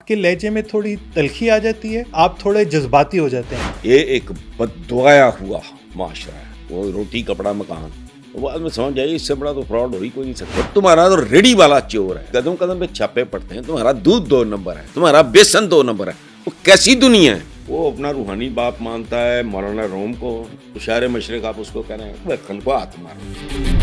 آپ کے لہجے میں تھوڑی تلخی آ جاتی ہے, آپ تھوڑے جذباتی ہو جاتے ہیں. یہ ایک بددعایا ہوا معاشرہ ہے, وہ روٹی کپڑا مکان. بعد میں سمجھ آئی اس سے بڑا تو فراڈ ہو ہی کوئی نہیں سکتا. تمہارا تو ریڈی والا چور ہے, قدم قدم پہ چھاپے پڑتے ہیں. تمہارا دودھ 2 نمبر ہے, تمہارا بیسن 2 نمبر ہے. وہ کیسی دنیا ہے؟ وہ اپنا روحانی باپ مانتا ہے مولانا روم کو, تو شاعر مشرق آپ اس کو کہہ رہے ہیں کن کو ہاتھ مارو.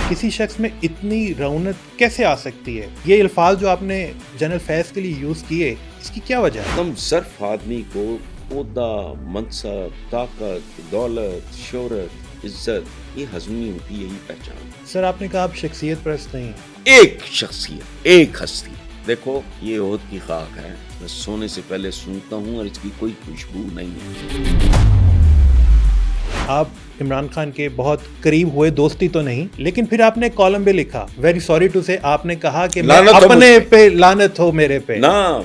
کسی شخص میں اتنی رونق کیسے آ سکتی ہے؟ یہ الفاظ جو آپ نے جنرل فیض کے لیے یوز کیے, اس کی کیا وجہ ہے؟ کم ظرف آدمی کو عہدہ, منصب, طاقت, دولت, شہرت, عزت یہ ہضم نہیں ہوتی, یہی پہچان. سر آپ نے کہا آپ شخصیت پرست نہیں. ایک شخصیت, ایک ہستی. دیکھو یہ عہد کی خاک ہے, میں سونے سے پہلے سنتا ہوں اور اس کی کوئی خوشبو نہیں ہے. آپ عمران خان کے بہت قریب ہوئے, دوستی تو نہیں, لیکن پھر آپ نے کالم بھی لکھا, ویری سوری ٹو سے, آپ نے کہا کہ میں اپنے پہ لعنت ہو میرے پہ. نہ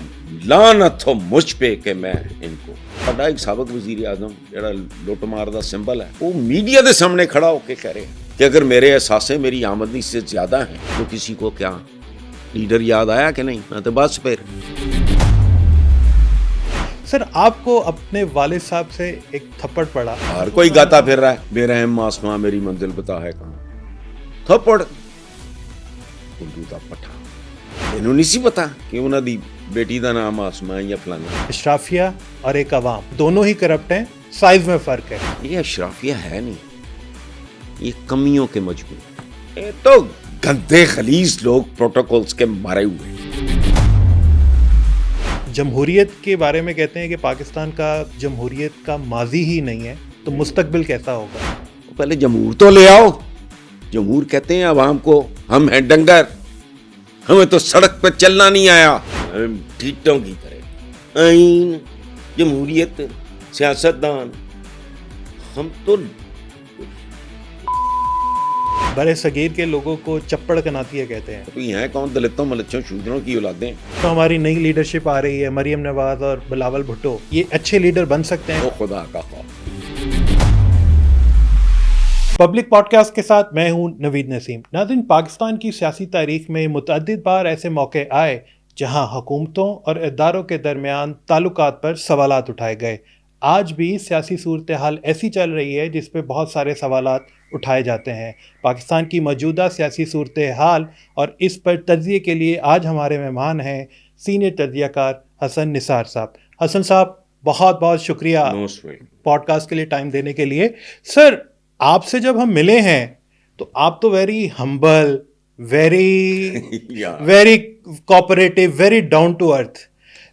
لعنت ہو مجھ پہ کہ میں ان کو. بڑا ایک سابق وزیر اعظم جڑا لوٹ مار دا سمبل ہے, وہ میڈیا دے سامنے کھڑا ہو کے کہہ رہے ہیں کہ اگر میرے احساسے میری آمدنی سے زیادہ ہیں تو کسی کو کیا لیڈر یاد آیا کہ نہیں؟ میں تو بس پھر. سر آپ کو اپنے والد صاحب سے ایک تھپڑ پڑا, ہر کوئی گاتا پھر رہا ہے بے رحم آسماں میری منزل بتا ہے کہاں. تھپڑ اردو دا پٹھا, انہوں نہیں سی پتا کہ انہوں دی بیٹی دا نام آسماں یا فلانا. اشرافیہ اور ایک عوام دونوں ہی کرپٹ ہیں, سائز میں فرق ہے. یہ اشرافیہ ہے نہیں, یہ کمیوں کے مجموعے. یہ تو گندے خلیص لوگ پروٹوکولز کے مارے ہوئے. جمہوریت کے بارے میں کہتے ہیں کہ پاکستان کا جمہوریت کا ماضی ہی نہیں ہے, تو مستقبل کیسا ہوگا؟ پہلے جمہور تو لے آؤ. جمہور کہتے ہیں عوام کو ہم ہیں ڈنگر, ہمیں تو سڑک پہ چلنا نہیں آیا. ہم ٹھیٹوں کی طرح آئین, جمہوریت, سیاستدان, ہم تو برے صغیر کے لوگوں کو چپڑ کناتیہ کہتے ہیں. تو یہ ہیں کون دلتوں ملچوں شودروں کی اولادیں. تو ہماری نئی لیڈرشپ آ رہی ہے, مریم نواز اور بلاول بھٹو, یہ اچھے لیڈر بن سکتے ہیں؟ وہ خدا کا خوف. پبلک پوڈ کاسٹ کے ساتھ میں ہوں نوید نسیم. ناظرین, پاکستان کی سیاسی تاریخ میں متعدد بار ایسے موقع آئے جہاں حکومتوں اور اداروں کے درمیان تعلقات پر سوالات اٹھائے گئے. آج بھی سیاسی صورتحال ایسی چل رہی ہے جس پہ بہت سارے سوالات اٹھائے جاتے ہیں. پاکستان کی موجودہ سیاسی صورتحال اور اس پر تجزیے کے لیے آج ہمارے مہمان ہیں سینئر تجزیہ کار حسن نثار صاحب. حسن صاحب بہت بہت شکریہ پوڈ کاسٹ کے لیے ٹائم دینے کے لیے. سر آپ سے جب ہم ملے ہیں تو آپ تو very humble, very cooperative, very down to earth,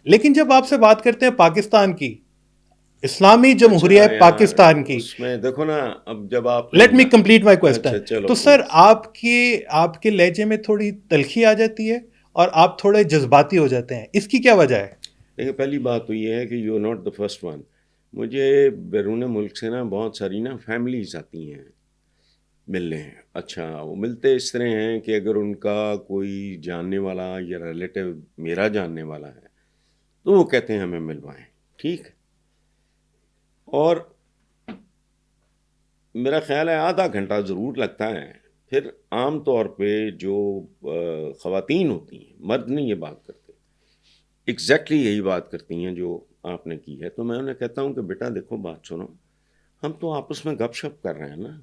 لیکن جب آپ سے بات کرتے ہیں پاکستان کی, اسلامی جمہوریہ پاکستان کی, اس میں دیکھو نا, اب جب آپ let me complete my question, تو سر آپ کے لہجے میں تھوڑی تلخی آ جاتی ہے اور آپ تھوڑے جذباتی ہو جاتے ہیں, اس کی کیا وجہ ہے؟ دیکھیں, پہلی بات تو یہ ہے کہ you are not the first one. مجھے بیرون ملک سے نا بہت ساری نا فیملیز آتی ہیں ملنے ہیں. اچھا, وہ ملتے اس طرح ہیں کہ اگر ان کا کوئی جاننے والا یا ریلیٹو میرا جاننے والا ہے تو وہ کہتے ہیں ہمیں ملوائیں. ٹھیک, اور میرا خیال ہے آدھا گھنٹہ ضرور لگتا ہے. پھر عام طور پہ جو خواتین ہوتی ہیں, مرد نہیں یہ بات کرتے, ایگزیکٹلی یہی بات کرتی ہیں جو آپ نے کی ہے. تو میں انہیں کہتا ہوں کہ بیٹا دیکھو بات سنو, ہم تو آپس میں گپ شپ کر رہے ہیں نا,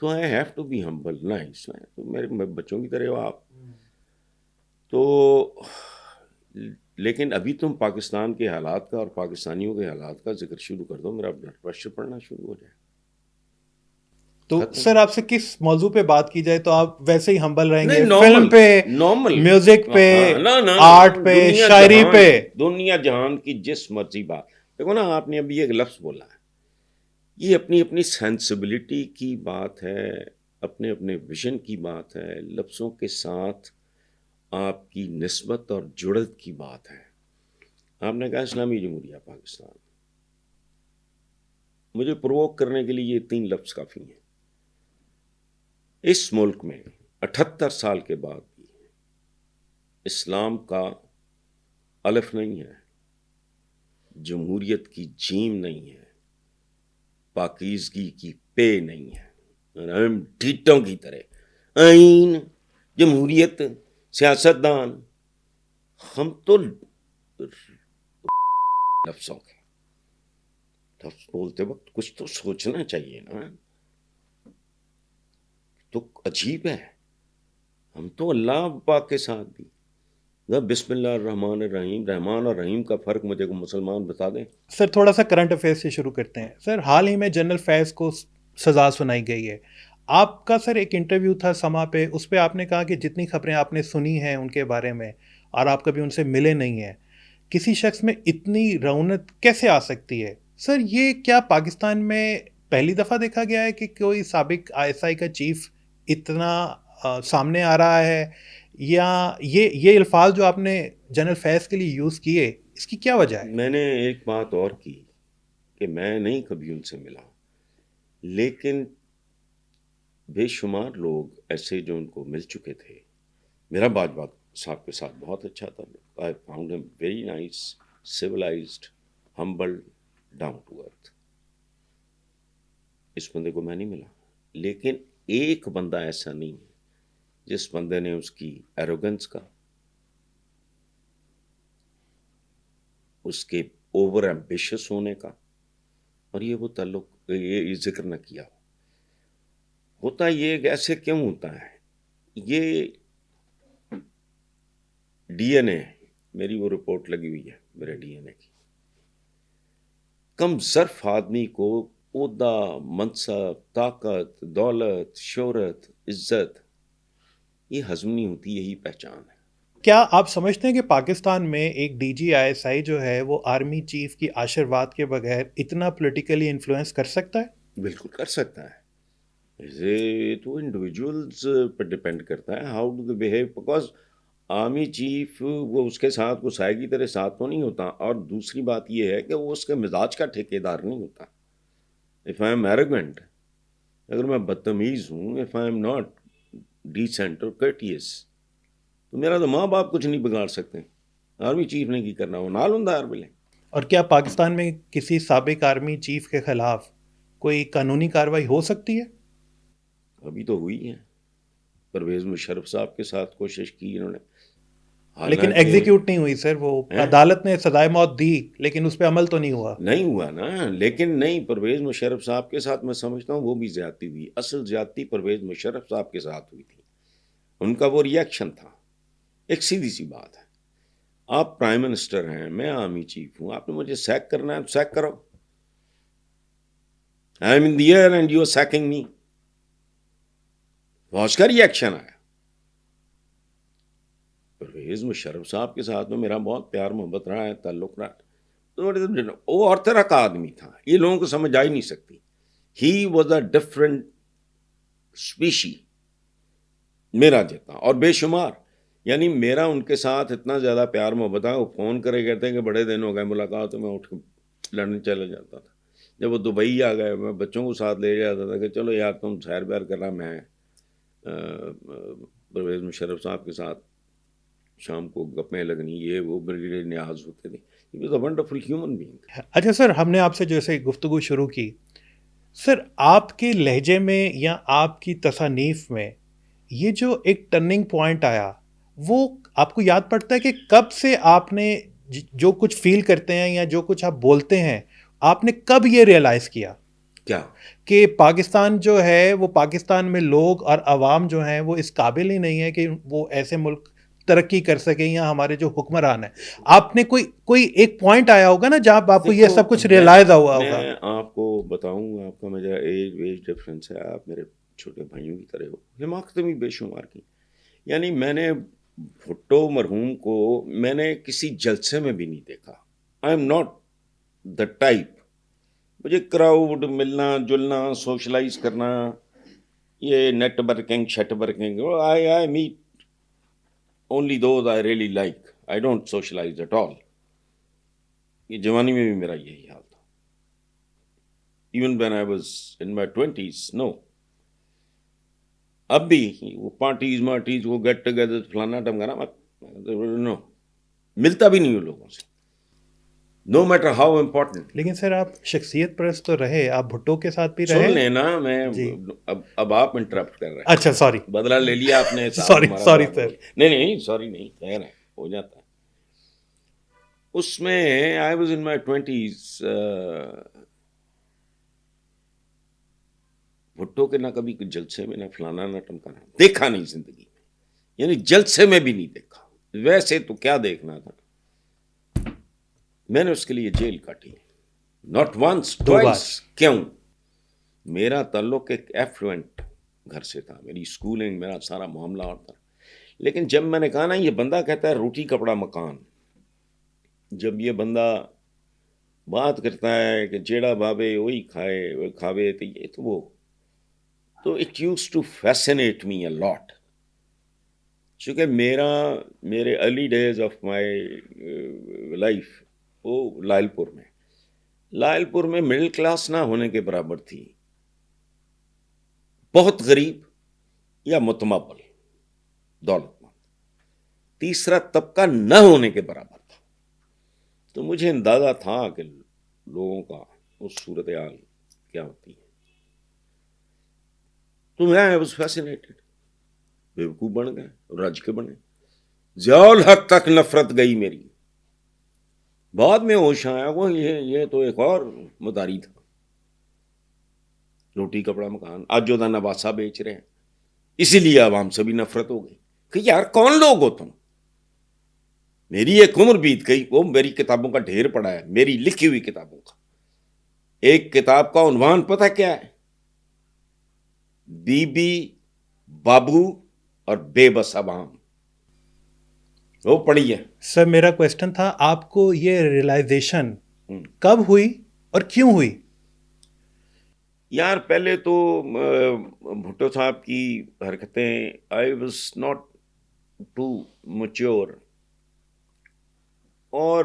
تو I have to be humble نا. اس میں تو میرے بچوں کی طرح ہو آپ. تو لیکن ابھی تم پاکستان کے حالات کا اور پاکستانیوں کے حالات کا ذکر شروع کر دو, میرا بلڈ پریشر پڑنا شروع ہو جائے. تو سر آپ سے کس موضوع پہ بات کی جائے تو آپ ویسے ہی ہمبل رہیں گے؟ نارمل, فلم پہ, نارمل, میوزک پہ, آرٹ پہ, شاعری پہ, دنیا جہان کی جس مرضی بات. دیکھو نا, آپ نے ابھی ایک لفظ بولا ہے, یہ اپنی اپنی سینسبلٹی کی بات ہے, اپنے اپنے ویژن کی بات ہے, لفظوں کے ساتھ آپ کی نسبت اور جڑت کی بات ہے. آپ نے کہا اسلامی جمہوریہ پاکستان, مجھے پرووک کرنے کے لیے یہ 3 لفظ کافی ہیں. اس ملک میں 78 سال کے بعد بھی اسلام کا الف نہیں ہے, جمہوریت کی جیم نہیں ہے, پاکیزگی کی پے نہیں ہے. ہم ٹھیٹوں کی طرح آئین, جمہوریت, سیاستدان, ہم تو لفظوں کے لفظ بولتے وقت کچھ تو سوچنا چاہیے نا. تو عجیب ہے, ہم تو اللہ پاک کے ساتھ بھی. بسم اللہ الرحمن الرحیم, رحمان اور رحیم کا فرق مجھے کو مسلمان بتا دیں. سر تھوڑا سا کرنٹ افیئر سے شروع کرتے ہیں. سر حال ہی میں جنرل فیض کو سزا سنائی گئی ہے. آپ کا سر ایک انٹرویو تھا سما پہ, اس پہ آپ نے کہا کہ جتنی خبریں آپ نے سنی ہیں ان کے بارے میں اور آپ کبھی ان سے ملے نہیں ہیں, کسی شخص میں اتنی رونت کیسے آ سکتی ہے؟ سر یہ کیا پاکستان میں پہلی دفعہ دیکھا گیا ہے کہ کوئی سابق ISI کا چیف اتنا سامنے آ رہا ہے, یا یہ الفاظ جو آپ نے جنرل فیض کے لیے یوز کیے اس کی کیا وجہ ہے؟ میں نے ایک بات اور کی کہ میں نہیں کبھی ان سے ملا, لیکن بے شمار لوگ ایسے جو ان کو مل چکے تھے. میرا باجوہ صاحب کے ساتھ بہت اچھا تھا. I found him very nice, civilized, humble, down to earth. اس بندے کو میں نہیں ملا, لیکن ایک بندہ ایسا نہیں ہے جس بندے نے اس کی ایروگنس کا, اس کے اوور ایمبیشس ہونے کا, اور یہ وہ تعلق یہ ذکر نہ کیا. ہوتا یہ ایسے کیوں ہوتا ہے, یہ ڈی این اے, میری وہ رپورٹ لگی ہوئی ہے میرے ڈی این اے کی. کم ظرف آدمی کو عہدہ, منصب, طاقت, دولت, شہرت, عزت یہ ہضم نہیں ہوتی, یہی پہچان ہے. کیا آپ سمجھتے ہیں کہ پاکستان میں ایک DG ISI جو ہے وہ آرمی چیف کی آشرواد کے بغیر اتنا پولیٹیکلی انفلوئنس کر سکتا ہے؟ بالکل کر سکتا ہے. یہ تو انڈیویجولز پر ڈپینڈ کرتا ہے how do they behave, because army chief وہ اس کے ساتھ وہ سائے کی طرح ساتھ تو نہیں ہوتا, اور دوسری بات یہ ہے کہ وہ اس کے مزاج کا ٹھیکیدار نہیں ہوتا. اف آئی ایم ایروگنٹ, اگر میں بدتمیز ہوں, if I am not decent اور کرٹیس, تو میرا تو ماں باپ کچھ نہیں بگاڑ سکتے. آرمی چیف نے کی کرنا, وہ نال ہوں ہر ویلے. اور کیا پاکستان میں کسی سابق آرمی چیف کے خلاف کوئی قانونی کارروائی ہو سکتی ہے؟ ابھی تو ہوئی ہے, پرویز مشرف صاحب کے ساتھ کوشش کی انہوں نے, لیکن ایگزیکیوٹ نہیں ہوئی سر. وہ عدالت نے سزائے موت دی لیکن اس پہ عمل تو نہیں ہوا. نہیں ہوا نا, لیکن نہیں, پرویز مشرف صاحب کے ساتھ میں سمجھتا ہوں وہ بھی زیادتی ہوئی. اصل زیادتی پرویز مشرف صاحب کے ساتھ ہوئی تھی. ان کا وہ ریئیکشن تھا. ایک سیدھی سی بات ہے, آپ پرائم منسٹر ہیں, میں آرمی چیف ہوں, آپ نے مجھے سیک کرنا ہے تو سیک کرو. I am in the air and you are seeking me. اس کا ریئیکشن آیا. پرویز مشرف صاحب کے ساتھ میں میرا بہت پیار محبت رہا ہے, تعلق رہا ہے. وہ اور طرح کا آدمی تھا, یہ لوگوں کو سمجھ آ ہی نہیں سکتی. He was a different species, میرا جتنا اور بے شمار. یعنی میرا ان کے ساتھ اتنا زیادہ پیار محبت ہے, وہ فون کرے کہتے ہیں کہ بڑے دن ہو گئے ملاقات, تو میں اٹھ کے لندن چلا جاتا تھا. جب وہ دبئی آ گئے, میں بچوں کو ساتھ لے جاتا تھا کہ چلو یار تم سیر بیر کرنا, میں پرویز مشرف صاحب کے ساتھ شام کو گپیں لگنی, یہ وہ میرے نیاز ہوتے تھے. He was a wonderful human being. اچھا سر, ہم نے آپ سے جیسے گفتگو شروع کی, سر آپ کے لہجے میں یا آپ کی تصانیف میں یہ جو ایک ٹرننگ پوائنٹ آیا, وہ آپ کو یاد پڑتا ہے کہ کب سے آپ نے جو کچھ فیل کرتے ہیں یا جو کچھ آپ بولتے ہیں, آپ نے کب یہ ریئلائز کیا کیا کہ پاکستان جو ہے وہ, پاکستان میں لوگ اور عوام جو ہیں وہ اس قابل ہی نہیں ہے کہ وہ ایسے ملک ترقی کر سکیں, یا ہمارے جو حکمران ہیں. آپ نے کوئی ایک پوائنٹ آیا ہوگا نا جہاں آپ کو یہ سب کچھ ریئلائز ہوا ہوگا. میں آپ کو بتاؤں, آپ کا میرا ایج ڈفرینس ہے, آپ میرے چھوٹے بھائیوں کی طرح ہو, حماقتیں بھی بے شمار کی. یعنی میں نے بھٹو مرحوم کو میں نے کسی جلسے میں بھی نہیں دیکھا. I am not the type, مجھے کراؤڈ, ملنا جلنا, سوشلائز کرنا, یہ networking shit working, I meet only those I really like. I don't socialize at all. یہ جوانی میں بھی میرا یہی حال تھا. Even when I was in my 20s, no. اب بھی وہ پارٹیز مارٹیز, وہ گیٹ ٹوگیدر, فلانا ٹمگانا, نو, ملتا بھی نہیں ہوں لوگوں سے, no matter how important. لیکن سر آپ شخصیت پرست تو رہے, آپ بھٹو کے ساتھ بھی رہے. سن لینا, میں اب آپ انٹرپٹ کر رہے ہیں. اچھا سوری, بدلہ لے لیا آپ نے. Sorry sir. نہیں سوری نہیں, خیر ہے, ہو جاتا ہے. اس میں I was in my 20s. Bhutto کے نہ کبھی جلسے میں نہ فلانا نہ ٹمکانا دیکھا نہیں زندگی میں, یعنی جلسے میں بھی نہیں دیکھا. ویسے تو کیا دیکھنا تھا, میں نے اس کے لیے جیل کاٹی, ناٹ ونس 2 بار. ٹوائس. کیوں؟ میرا تعلق ایک ایفلوئنٹ گھر سے تھا, میری اسکولنگ, میرا سارا معاملہ اور تھا. لیکن جب میں نے کہا نا, یہ بندہ کہتا ہے روٹی کپڑا مکان, جب یہ بندہ بات کرتا ہے کہ جیڑا بابے وہی کھائے وہ کھاوے, تو یہ تو it used to fascinate me a lot. چونکہ میرے early days of my life وہ لائل پور میں مڈل کلاس نہ ہونے کے برابر تھی, بہت غریب یا متمول دولت مند, تیسرا طبقہ نہ ہونے کے برابر تھا. تو مجھے اندازہ تھا کہ لوگوں کا اس صورتحال کیا ہوتی ہے. تو میں واز فیسنیٹڈ, بیوقوف بن گئے, رج کے بنے. ضیاء الحق تک نفرت گئی میری, بعد میں ہوش آیا وہ یہ تو ایک اور مداری تھا. روٹی کپڑا مکان آج جو نواسا بیچ رہے ہیں, اسی لیے عوام سے بھی نفرت ہو گئی کہ یار کون لوگ ہو تم. میری ایک عمر بیت گئی, وہ میری کتابوں کا ڈھیر پڑا ہے, میری لکھی ہوئی کتابوں کا. ایک کتاب کا عنوان پتہ کیا ہے؟ بی بی, بابو اور بے بس عوام. وہ پڑھی ہے. سر میرا کوشچن تھا, آپ کو یہ ریئلائزیشن کب ہوئی اور کیوں ہوئی؟ یار پہلے تو بھٹو صاحب کی حرکتیں, I was not too mature, اور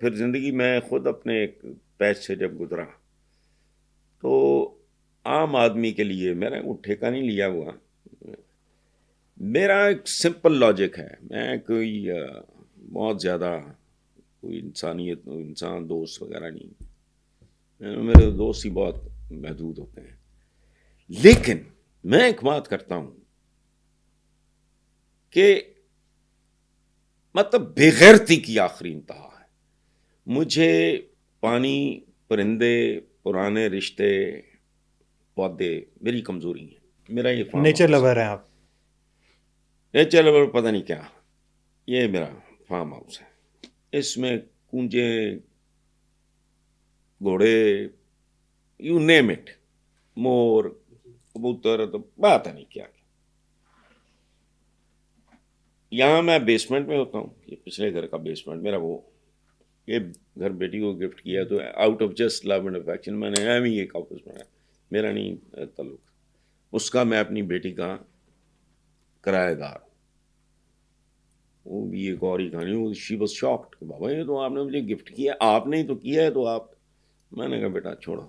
پھر زندگی میں خود اپنے ایک پیچ سے جب گزرا تو عام آدمی کے لیے میں نے وہ ٹھیکہ نہیں لیا ہوا. میرا ایک سمپل لاجک ہے, میں کوئی بہت زیادہ کوئی انسان دوست وغیرہ نہیں, میرے دوست ہی بہت محدود ہوتے ہیں. لیکن میں ایک بات کرتا ہوں کہ مطلب بے غیرتی کی آخری انتہا ہے. مجھے پانی, پرندے, پرانے رشتے, پودے میری کمزوری ہیں. میرا یہ نیچر لور ہیں آپ؟ نیچر لور پتہ نہیں کیا, یہ میرا فارم ہاؤس ہے. اس میں کونجے, گھوڑے, یو نیم اٹ, مور, کبوتر, تو بات ہے نہیں کیا. یہاں میں بیسمنٹ میں ہوتا ہوں, یہ پچھلے گھر کا بیسمنٹ میرا, وہ یہ گھر بیٹی کو گفٹ کیا تو out of just love and affection میں نے ہی ایک آفس بنایا, میرا نہیں تعلق, اس کا میں اپنی بیٹی کا کرایہ دار. وہ بھی ایک اور ہی کہانی. شی واز شاکڈ کہ بابا یہ تو آپ نے مجھے گفٹ کیا, آپ نے ہی تو کیا ہے, تو آپ. میں نے کہا بیٹا چھوڑو.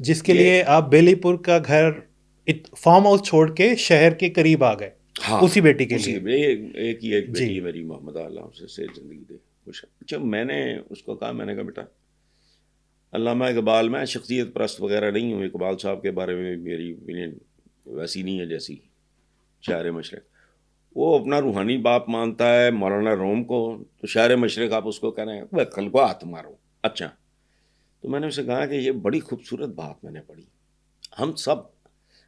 جس کے لیے آپ بیلی پور کا گھر فارم ہاؤس چھوڑ کے شہر کے قریب آ گئے, اسی بیٹی کے لیے. ایک بیٹی میری, محمد اللہ سے زندگی دے خوش. اچھا میں نے اس کو کہا, میں نے کہا بیٹا علامہ اقبال, میں شخصیت پرست وغیرہ نہیں ہوں, اقبال صاحب کے بارے میں میری اوپینین ویسی نہیں ہے جیسی شاعر مشرق. وہ اپنا روحانی باپ مانتا ہے مولانا روم کو, تو شاعر مشرق آپ اس کو کہہ رہے ہیں وہ کل کو ہاتھ مارو. اچھا, تو میں نے اسے کہا کہ یہ بڑی خوبصورت بات میں نے پڑھی. ہم سب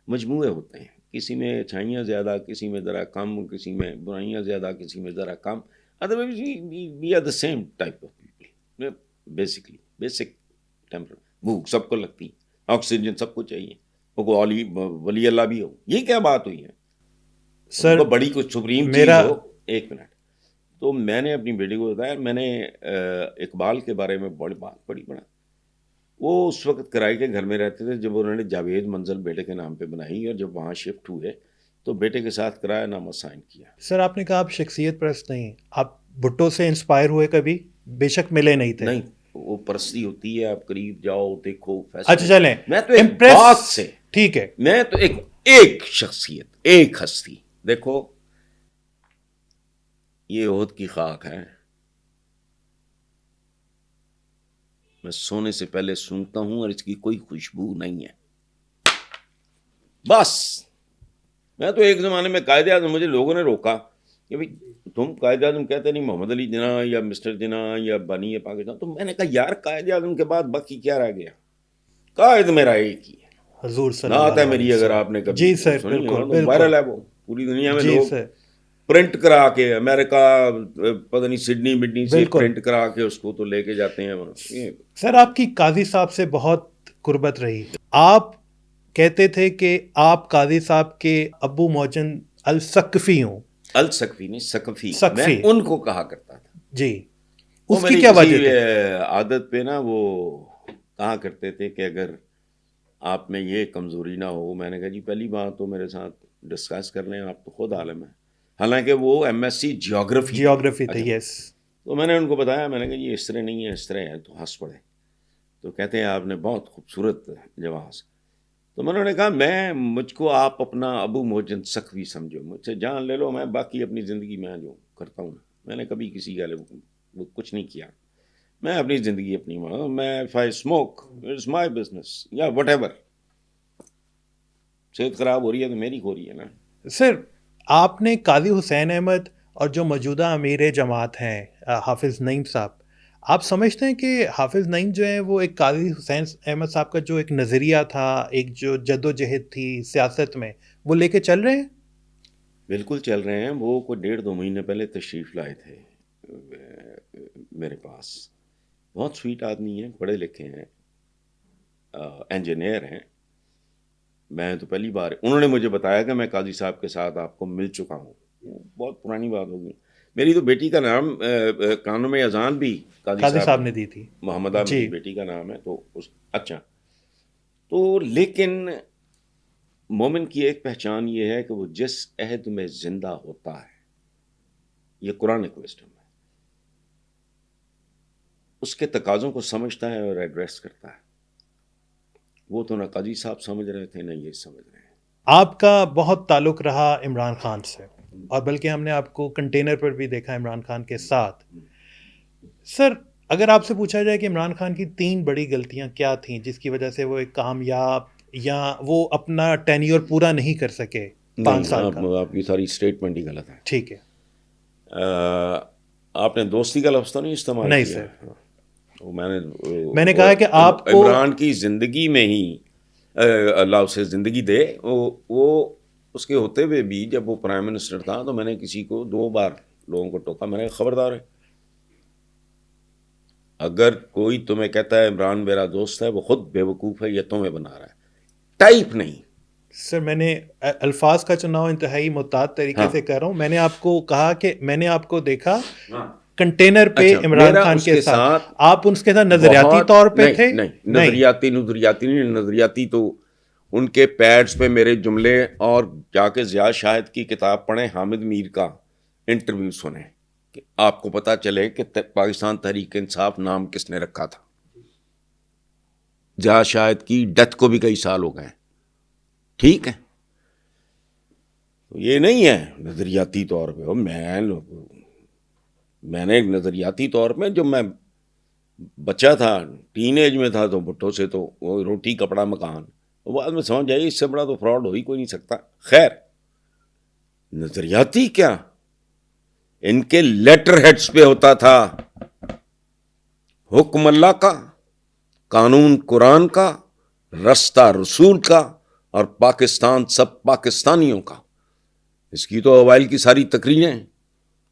مجموعے ہوتے ہیں, کسی میں اچھائیاں زیادہ, کسی میں ذرا کم, کسی میں برائیاں زیادہ, کسی میں ذرا کم. Otherwise we are the same type of people. Basically basic temper, بھوک سب کو لگتی, آکسیجن سب کو چاہیے, وہ ولی اللہ بھی ہو. یہ کیا بات ہوئی ہے سر بڑی کچھ سپریم چیز ہو. ایک منٹ. تو میں نے اپنی بیٹی کو بتایا, میں نے اقبال کے بارے میں بڑی بات پڑھی. پڑھا وہ اس وقت کرائے کے گھر میں رہتے تھے جب انہوں نے جاوید منزل بیٹے کے نام پہ بنائی, اور جب وہاں شفٹ ہوئے تو بیٹے کے ساتھ کرایہ نامہ سائن کیا. سر آپ نے کہا آپ شخصیت پرست نہیں, آپ بھٹو سے انسپائر ہوئے کبھی؟ بے شک ملے نہیں تھے. نہیں, وہ پرستی ہوتی ہے, آپ قریب جاؤ دیکھو. اچھا چلیں, میں تو ایک بات سے, ٹھیک ہے, میں تو ایک شخصیت, ایک ہستی. دیکھو یہ عہد کی خاک ہے, میں سونے سے پہلے سونگتا ہوں اور اس کی کوئی خوشبو نہیں ہے. بس میں تو ایک زمانے میں قائد اعظم, مجھے لوگوں نے روکا کہ بھائی تم قائد اعظم کہتے نہیں محمد علی جناح یا مسٹر جناح یا بانی ہے پاکستان. تو میں نے کہا یار قائد اعظم کے بعد باقی کیا رہ گیا؟ قائد میرا ایک ہی ہے. حضور صلی نعت اللہ ہے علیہ میری، اگر وسلم. آپ نے کبھی جی سر سنی بالکل ہے تو وائرل ہے وہ پوری دنیا میں. جی لوگ سر پرنٹ کرا کے امریکہ پتہ نہیں سڈنی مڈنی سے بالکل. پرنٹ کرا کے اس کو تو لے کے جاتے ہیں. سر آپ کی قاضی صاحب سے بہت قربت رہی. آپ کہتے تھے کہ آپ قاضی صاحب کے ابو موجن الثقفی ہوں. الثقفی نہیں، ثقفی. میں ثقفی. ان کو کہا کرتا تھا. جی وہ اس کی میری کیا کسی وجہ تھی؟ عادت پہ نا وہ کہا کرتے تھے کہ اگر آپ میں یہ کمزوری نہ ہو. میں نے کہا جی پہلی بات تو میرے ساتھ ڈسکس کر لیں، آپ تو خود عالم ہیں. حالانکہ وہ ایم ایس سی جیوگرافی تھے. یس. تو میں نے ان کو بتایا، میں نے کہا یہ اس طرح نہیں ہے، اس طرح ہے. تو ہنس پڑے. تو کہتے ہیں آپ نے بہت خوبصورت جواز. تو میں نے کہا مجھ کو آپ اپنا ابو موجن ثقفی سمجھو، مجھ سے جان لے لو، میں باقی اپنی زندگی میں جو کرتا ہوں میں نے کبھی کسی کا وہ کچھ نہیں کیا. میں اپنی زندگی اپنی میں if I smoke it's my business یا whatever. صحت خراب ہو رہی ہے تو میری ہو رہی ہے نا. سر آپ نے قاضی حسین احمد اور جو موجودہ امیر جماعت ہیں حافظ نعیم صاحب، آپ سمجھتے ہیں کہ حافظ نعیم جو ہیں وہ ایک قاضی حسین احمد صاحب کا جو ایک نظریہ تھا، ایک جو جد و جہد تھی سیاست میں، وہ لے کے چل رہے ہیں؟ بالکل چل رہے ہیں. وہ کوئی 1.5-2 مہینے پہلے تشریف لائے تھے میرے پاس. بہت سویٹ آدمی ہیں، پڑھے لکھے ہیں، انجینئر ہیں. میں تو پہلی بار انہوں نے مجھے بتایا کہ میں قاضی صاحب کے ساتھ آپ کو مل چکا ہوں. بہت پرانی بات ہوگی. میری تو بیٹی کا نام قانون اذان بھی قاضی صاحب نے دی تھی. محمدہ جی. میری بیٹی کا نام ہے. تو اچھا. تو لیکن مومن کی ایک پہچان یہ ہے کہ وہ جس عہد میں زندہ ہوتا ہے، یہ قرآن وسڈم ہے، اس کے تقاضوں کو سمجھتا ہے اور ایڈریس کرتا ہے. وہ تو نہ قاضی صاحب سمجھ رہے تھے نہ یہ سمجھ رہے ہیں. آپ کا بہت تعلق رہا عمران خان سے، اور بلکہ ہم نے آپ کو کنٹینر پر بھی دیکھا عمران خان کے ساتھ. سر اگر آپ سے پوچھا جائے کہ عمران خان کی 3 بڑی غلطیاں کیا تھیں جس کی وجہ سے وہ ایک کامیاب یا وہ اپنا ٹینیور پورا نہیں کر سکے 5 سال کا؟ آپ کی ساری اسٹیٹمنٹ ہی غلط ہے. ٹھیک ہے. آپ نے دوستی کا لفظ تو نہیں استعمال نہیں کیا؟ سر. میں نے کہا کہ آپ کو عمران کی زندگی میں ہی اللہ اسے زندگی دے. وہ اس کے ہوتے ہوئے بھی جب وہ پرائم منسٹر تھا تو میں نے کسی کو 2 بار لوگوں کو ٹوکا. میں نے خبردار ہے، اگر کوئی تمہیں کہتا ہے عمران میرا دوست ہے، وہ خود بے وقوف ہے یا تمہیں بنا رہا ہے. ٹائپ نہیں. سر میں نے الفاظ کا چناؤ انتہائی محتاط طریقے سے کر رہا ہوں. میں نے آپ کو کہا کہ میں نے آپ کو دیکھا کنٹینر پہ عمران خان کے ساتھ. آپ اس کے ساتھ نظریاتی طور پہ تھے؟ نہیں، نظریاتی تو ان کے پیڈز پہ میرے جملے، اور جا کے ضیاء شاہد کی کتاب پڑھیں، حامد میر کا انٹرویو سنیں کہ آپ کو پتا چلے کہ پاکستان تحریک انصاف نام کس نے رکھا تھا. ضیاء شاہد کی ڈیتھ کو بھی کئی سال ہو گئے. ٹھیک ہے، یہ نہیں ہے نظریاتی طور پہ. میں نے نظریاتی طور پہ جب میں بچہ تھا، ٹین ایج میں تھا، تو بھٹو سے تو وہ روٹی کپڑا مکان، بعد میں سمجھ آئی اس سے بڑا تو فراڈ ہو ہی کوئی نہیں سکتا. خیر، نظریاتی کیا، ان کے لیٹر ہیڈز پہ ہوتا تھا حکم اللہ کا، قانون قرآن کا، رستہ رسول کا، اور پاکستان سب پاکستانیوں کا. اس کی تو اوائل کی ساری تقریریں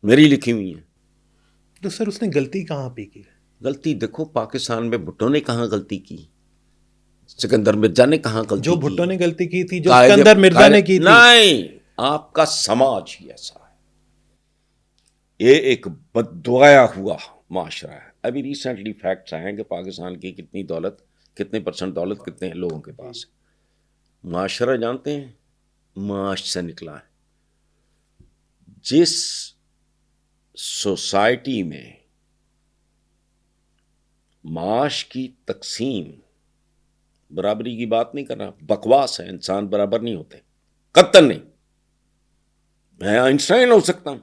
میری لکھی ہوئی ہیں. تو سر اس نے غلطی کہاں پہ کی؟ غلطی دیکھو، پاکستان میں بھٹو نے کہاں غلطی کی، سکندر مرزا نے کہاں غلطی کی، جو بھٹو نے غلطی کی تھی، جو سکندر مرزا نے کی تھی. نہیں، آپ کا سماج ہی ایسا ہے. یہ ایک بددعایا ہوا معاشرہ ہے. ابھی ریسنٹلی فیکٹس آئے ہیں کہ پاکستان کی کتنی دولت، کتنے % دولت کتنے لوگوں کے پاس ہے. معاشرہ جانتے ہیں معاش سے نکلا ہے. جس سوسائٹی میں معاش کی تقسیم، برابری کی بات نہیں کر رہا، بکواس ہے. انسان برابر نہیں ہوتے، قطعاً نہیں. میں آئنسٹائن ہو سکتا ہوں،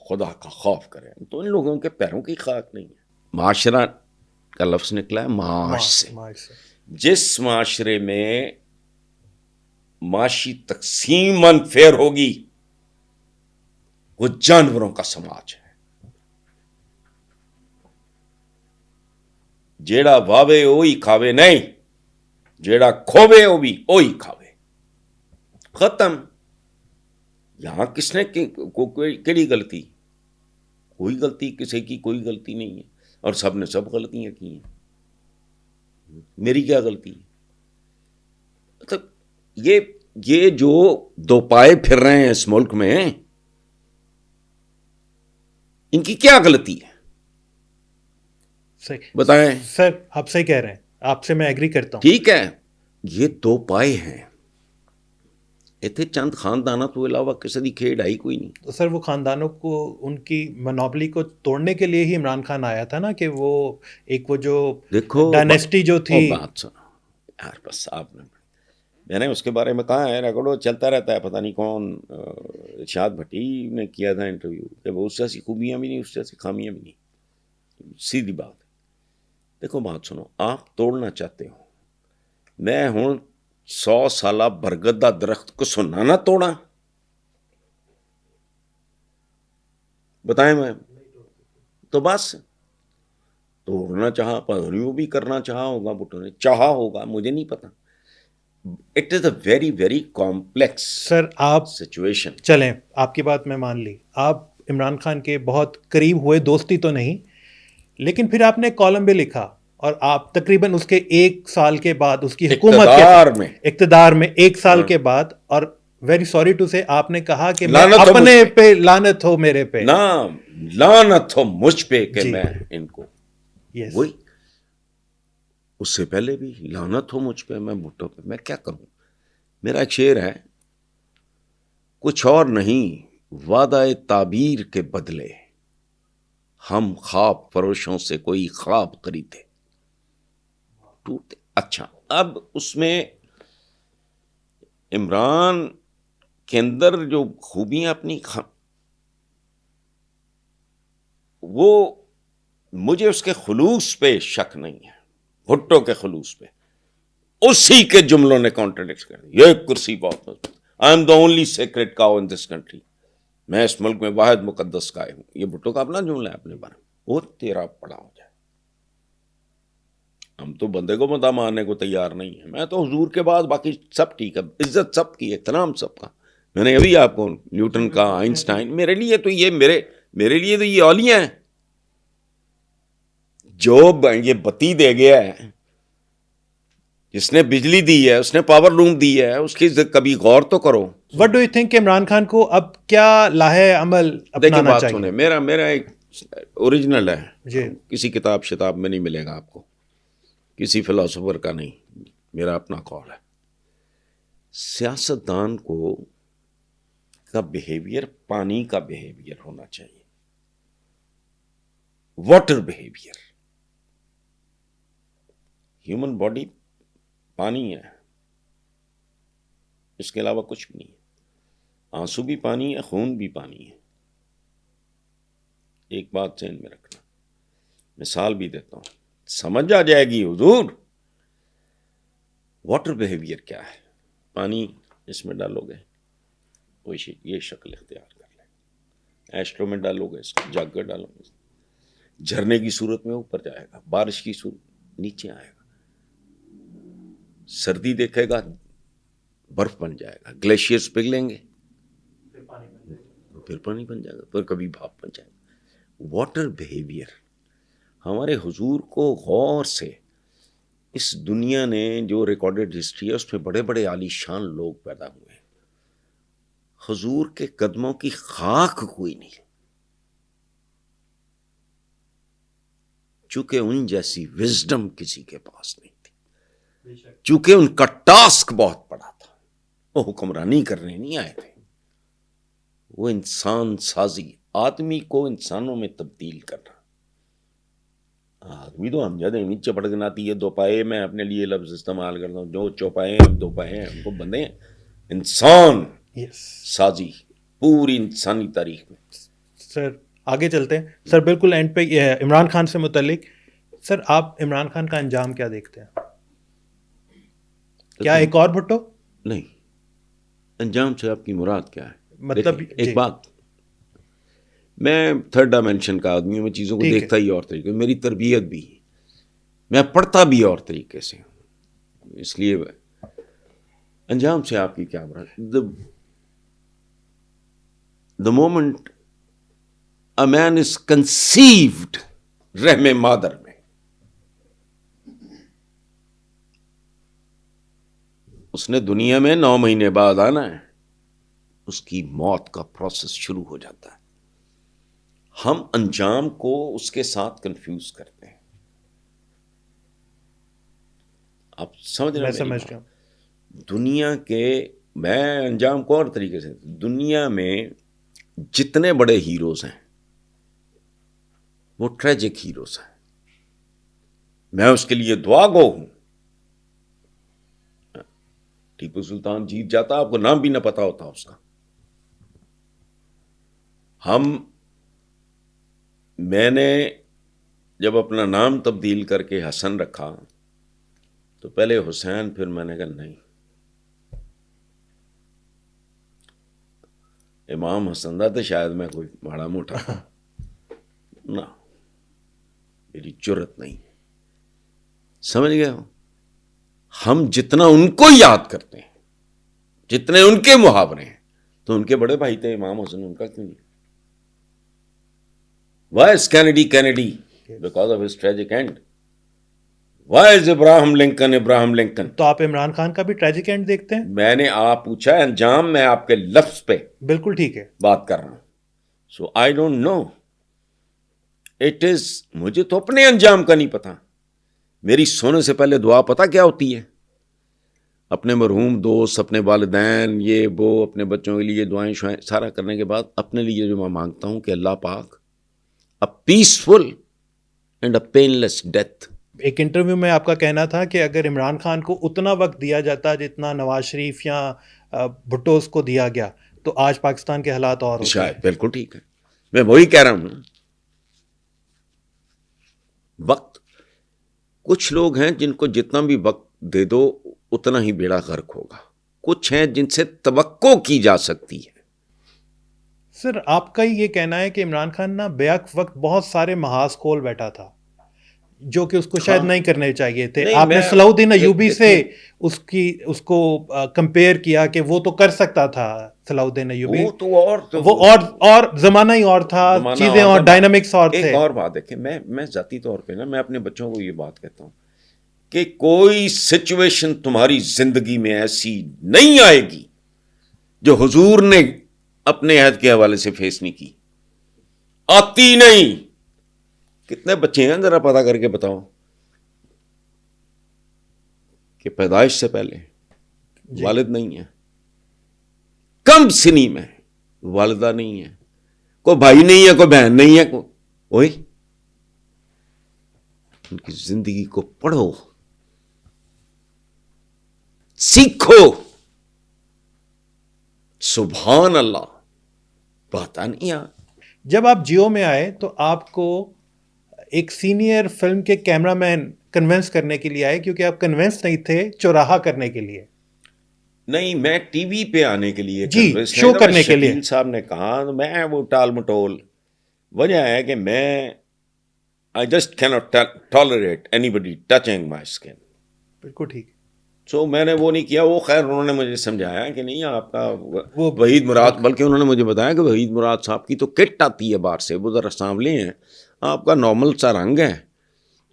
خدا کا خوف کرے تو ان لوگوں کے پیروں کی خاک نہیں ہے. معاشرہ کا لفظ نکلا ہے معاش سے. جس معاشرے میں معاشی تقسیم انفیئر ہوگی. وہ جانوروں کا سماج ہے. جیڑا واوے وہی کھاوے نہیں, جیڑا کھووے وہ بھی وہی کھاوے. ختم. یہاں کس نے کیڑی غلطی؟ کوئی غلطی کسی کی کوئی غلطی نہیں ہے, اور سب نے سب غلطیاں کی ہیں. میری کیا غلطی ہے؟ مطلب یہ جو دو پائے پھر رہے ہیں اس ملک میں, ان کی کیا غلطی ہے؟ صحیح بتائیں. سر, آپ صحیح کہہ رہے ہیں, آپ سے میں ایگری کرتا ہوں. ٹھیک ہے, یہ دو پائے ہیں. اتنے چند خاندانوں تو علاوہ کسی کی کھیڑ آئی کوئی نہیں. تو سر وہ خاندانوں کو ان کی منوپلی کو توڑنے کے لیے ہی عمران خان آیا تھا نا, کہ وہ ایک وہ جو دیکھو ڈائنیسٹی جو تھی. بات سنو یار, بس آپ نے, میں نے اس کے بارے میں کہا ہے, ریکارڈ چلتا رہتا ہے. پتہ نہیں کون ارشاد بھٹی نے کیا تھا انٹرویو, کہ وہ اس جیسی خوبیاں بھی نہیں, اس جیسی خامیاں بھی نہیں. سیدھی بات ہے. دیکھو بات سنو, آپ توڑنا چاہتے ہو, میں ہوں 100 سالہ برگد دا درخت کو سننا نہ توڑا, بتائیں. میں تو بس توڑنا چاہا, پدھریوں بھی کرنا چاہا ہوگا, بھٹو نے چاہا ہوگا, مجھے نہیں پتا. It is a very very complex sir آپ سچویشن. چلیں, آپ کی بات میں مان لی, آپ عمران خان کے بہت قریب ہوئے, دوستی تو نہیں, لیکن پھر آپ نے کالم بھی لکھا, اور آپ تقریباً اس کے 1 سال کے بعد اس کی حکومت کے اقتدار میں 1 سال کے بعد, اور ویری سوری ٹو سے آپ نے کہا کہ میں اپنے پہ لعنت ہو, میرے پہ لعنت ہو مجھ پہ کہ میں ان کو, وہی اس سے پہلے بھی لعنت ہو مجھ پہ, میں بھٹو پہ, میں کیا کروں. میرا ایک شعر ہے, کچھ اور نہیں وعدہ تعبیر کے بدلے, ہم خواب فروشوں سے کوئی خواب خریدے ٹوٹے. اچھا, اب اس میں عمران کے اندر جو خوبیاں اپنی وہ, مجھے اس کے خلوص پہ شک نہیں ہے, بھٹو کے خلوص پہ. اسی کے جملوں نے کانٹرڈکٹ کر دی, یہ کرسی بہت مضبوط, I am the only secret cow in this country, میں اس ملک میں واحد مقدس گائے ہوں. یہ بھٹو کا اپنا جملہ ہے اپنے بارے میں. وہ تیرا پڑا ہو جائے. ہم تو بندے کو مدعا ماننے کو تیار نہیں ہیں. میں تو حضور کے بعد باقی سب ٹھیک ہے, عزت سب کی, احترام سب کا. میں نے ابھی آپ کو نیوٹن کا, آئنسٹائن, میرے لیے تو یہ میرے لیے تو یہ اولیاء ہیں. جو یہ بتی دے گیا ہے, جس نے بجلی دی ہے, اس نے پاور لوم دی ہے, اس کی کبھی غور تو کرو. What do you think Imran Khan کو اب کیا لاہے عمل اپنانا چاہیے؟ میرا ایک اوریجنل ہے جی, کسی کتاب شتاب میں نہیں ملے گا آپ کو, کسی فلاسفر کا نہیں, میرا اپنا قول ہے. سیاستدان کو کا بیہیویئر پانی کا بیہیویئر ہونا چاہیے, واٹر بیہیویئر. ہیومن باڈی پانی ہے, اس کے علاوہ کچھ بھی نہیں ہے. آنسو بھی پانی ہے, خون بھی پانی ہے. ایک بات ذہن میں رکھنا, مثال بھی دیتا ہوں, سمجھ آ جائے گی حضور. واٹر بیہیویئر کیا ہے؟ پانی اس میں ڈالو گے وہی یہ شکل اختیار کر لے, ایسٹرو میں ڈالو گے, اس کو جگ کر ڈالو گے, جھرنے کی صورت میں اوپر جائے گا, بارش کی صورت نیچے آئے گا, سردی دیکھے گا برف بن جائے گا, گلیشیئرز پگھلیں گے پھر پانی بن جائے گا, پھر کبھی بھاپ بن جائے گا. واٹر بیہیویئر ہمارے حضور کو غور سے, اس دنیا نے جو ریکارڈڈ ہسٹری ہے اس میں بڑے بڑے عالی شان لوگ پیدا ہوئے ہیں, حضور کے قدموں کی خاک کوئی نہیں, چونکہ ان جیسی وزڈم کسی کے پاس نہیں تھی, چونکہ ان کا ٹاسک بہت بڑا تھا. وہ حکمرانی کرنے نہیں آئے تھے, وہ انسان سازی, آدمی کو انسانوں میں تبدیل کرنا. آدمی تو ہم جاتے ہیں چپڑ گناتی ہے, دو پائے, میں اپنے لیے لفظ استعمال کرتا ہوں, جو چوپائے ہیں, دو پائے ہیں, ہم کو بندے ہیں. انسان سازی پوری انسانی تاریخ میں. سر آگے چلتے ہیں. سر بالکل اینڈ پہ عمران خان سے متعلق, سر آپ عمران خان کا انجام کیا دیکھتے ہیں؟ کیا ایک اور بھٹو؟ نہیں, انجام سے آپ کی مراد کیا ہے؟ مطلب ایک بات، میں تھرڈ ڈائمینشن کا آدمی ہوں، میں چیزوں کو دیکھتا ہی اور طریقے، میری تربیت بھی، میں پڑھتا بھی اور طریقے سے، اس لیے انجام سے آپ کی کیا مراد؟ The moment a main is conceived رحم مادر میں، اس نے دنیا میں 9 مہینے بعد آنا ہے، اس کی موت کا پروسیس شروع ہو جاتا ہے. ہم انجام کو اس کے ساتھ کنفیوز کرتے ہیں. آپ سمجھ رہے ہیں؟ میں سمجھ رہا ہوں. دنیا کے، میں انجام کو اور طریقے سے، دنیا میں جتنے بڑے ہیروز ہیں وہ ٹریجک ہیروز ہیں. میں اس کے لیے دعا گو ہوں. ٹیپو سلطان جیت جاتا، آپ کو نام بھی نہ پتا ہوتا اس کا. میں نے جب اپنا نام تبدیل کر کے حسن رکھا تو پہلے حسین، پھر میں نے کہا نہیں، امام حسن دا تو شاید میں کوئی ماڑا موٹا نہ، میری جرت نہیں. سمجھ گئے ہو؟ ہم جتنا ان کو یاد کرتے ہیں، جتنے ان کے محاورے ہیں، تو ان کے بڑے بھائی تھے امام حسن، ان کا کیوں نہیں؟ Why is Kennedy Kennedy? Because of his tragic end. Why is Abraham Lincoln? تو آپ عمران خان کا بھی ٹریجک اینڈ دیکھتے ہیں؟ میں نے آپ پوچھا انجام، میں آپ کے لفظ پہ بالکل ٹھیک ہے بات کر رہا ہوں. So I don't know. It is، مجھے تو اپنے انجام کا نہیں پتا. میری سونے سے پہلے دعا پتا کیا ہوتی ہے؟ اپنے مرحوم دوست، اپنے والدین، یہ وہ، اپنے بچوں کے لیے دعائیں شعائیں سارا کرنے کے بعد اپنے لیے جو میں مانگتا ہوں کہ اللہ پاک a peaceful and a painless death. ایک انٹرویو میں آپ کا کہنا تھا کہ اگر عمران خان کو اتنا وقت دیا جاتا جتنا نواز شریف یا بھٹوس کو دیا گیا تو آج پاکستان کے حالات اور ہوتے. شاید بالکل ٹھیک ہے، میں وہی کہہ رہا ہوں. وقت، کچھ لوگ ہیں جن کو جتنا بھی وقت دے دو اتنا ہی بیڑا غرق ہوگا. کچھ ہیں جن سے توقع کی جا سکتی ہے. سر آپ کا یہ کہنا ہے کہ عمران خان نا بیک وقت بہت سارے محاذ کھول بیٹھا تھا جو کہ اس کو شاید نہیں کرنے چاہیے تھے. آپ نے صلاح الدین ایوبی سے اس کو کمپیئر کیا کہ وہ تو کر سکتا تھا. صلاح الدین ایوبی وہ اور زمانہ ہی اور تھا، چیزیں اور ڈائنامکس اور تھے. ایک اور بات دیکھیں، میں ذاتی طور پہ نا، میں اپنے بچوں کو یہ بات کہتا ہوں کہ کوئی سچویشن تمہاری زندگی میں ایسی نہیں آئے گی جو حضور نے اپنے عہد کے حوالے سے فیس نہیں کی. آتی نہیں. کتنے بچے ہیں ذرا پتا کر کے بتاؤ کہ پیدائش سے پہلے والد نہیں ہے، کم سنی میں والدہ نہیں ہے، کوئی بھائی نہیں ہے، کوئی بہن نہیں ہے، کوئی ان کی زندگی کو پڑھو، سیکھو. سبحان اللہ، پتا نہیں یار. جب آپ جیو میں آئے تو آپ کو ایک سینئر فلم کے کیمرہ مین کنونس کرنے کے لیے آئے، کیونکہ آپ کنونس نہیں تھے چوراہا کرنے کے لیے. نہیں، میں ٹی وی پہ آنے کے لیے جی شو کرنے کے لیے شکیل صاحب نے کہا، میں وہ ٹال مٹول. وجہ ہے کہ میں I just cannot tolerate anybody touching my skin. بالکل ٹھیک. سو میں نے وہ نہیں کیا. وہ خیر انہوں نے مجھے سمجھایا کہ نہیں آپ کا وہ وحید مراد، بلکہ انہوں نے مجھے بتایا کہ وحید مراد صاحب کی تو کٹ آتی ہے باہر سے، وہ ذرا سانولے ہیں، آپ کا نارمل سا رنگ ہے،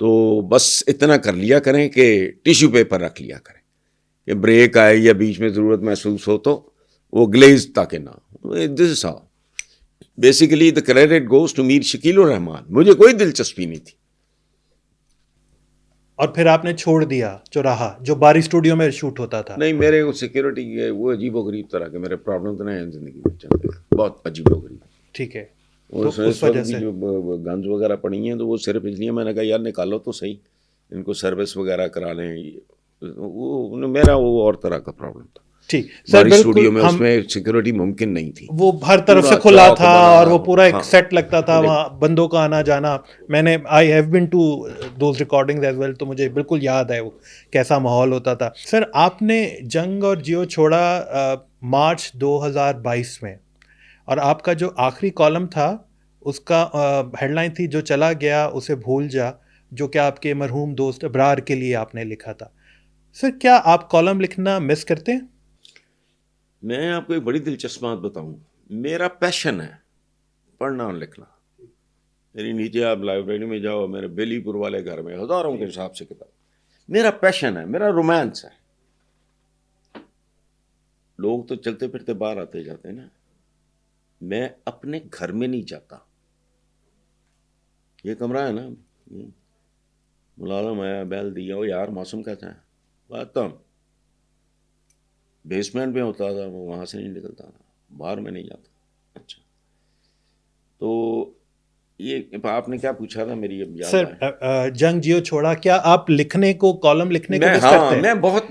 تو بس اتنا کر لیا کریں کہ ٹیشو پیپر رکھ لیا کریں کہ بریک آئے یا بیچ میں ضرورت محسوس ہو تو وہ گلیز تاکہ نہ. This is how basically the credit goes to Mir Shakil ur-Rahman. مجھے کوئی دلچسپی نہیں تھی. اور پھر آپ نے چھوڑ دیا چوراہا جو باری اسٹوڈیو میں شوٹ ہوتا تھا. نہیں، میرے سیکورٹی کے وہ عجیب و غریب طرح کے میرے پرابلم تو نہیں ہیں زندگی میں چلتے، بہت عجیب و غریب. ٹھیک ہے. اس وجہ سے جو گنز وغیرہ پڑی ہیں تو وہ صرف اس لیے میں نے کہا یار نکالو تو صحیح، ان کو سروس وغیرہ کرا لیں. وہ میرا وہ اور طرح کا پرابلم تھا. ٹھیک سر ہماری اسٹوڈیو میں بالکل اس میں سیکورٹی ممکن نہیں تھی, وہ ہر طرف سے پورا کھلا چوک تھا بنا, اور وہ پورا ایک ہاں. سیٹ لگتا تھا وہاں بندوں کا آنا جانا. میں نے I have been to those recordings as well, تو مجھے بالکل یاد ہے وہ کیسا ماحول ہوتا تھا. سر آپ نے جنگ اور جیو چھوڑا مارچ 2022 میں, اور آپ کا جو آخری کالم تھا اس کا ہیڈ لائن تھی جو چلا گیا اسے بھول جا, جو کہ آپ کے مرحوم دوست ابرار کے لیے آپ نے لکھا تھا. سر کیا آپ کالم لکھنا مس کرتے ہیں؟ میں آپ کو ایک بڑی دلچسپ بات بتاؤں, میرا پیشن ہے پڑھنا اور لکھنا. میری نیچے آپ لائبریری میں جاؤ, میرے بیلی پور والے گھر میں ہزاروں کے حساب سے کتاب. میرا پیشن ہے, میرا رومانس ہے. لوگ تو چلتے پھرتے باہر آتے جاتے ہیں نا, میں اپنے گھر میں نہیں جاتا. یہ کمرہ ہے نا, ملازم آیا بیل دیا, وہ یار موسم کیسا ہے, بات تو بیسمنٹ میں ہوتا تھا, وہ وہاں سے نہیں نکلتا تھا, باہر میں نہیں جاتا. اچھا, تو یہ آپ نے کیا پوچھا تھا, میری اب یاد آیا. سر جنگ جیو چھوڑا, کیا آپ لکھنے کو, کالم لکھنے کو میں, مس ہاں کرتے ہیں؟ میں بہت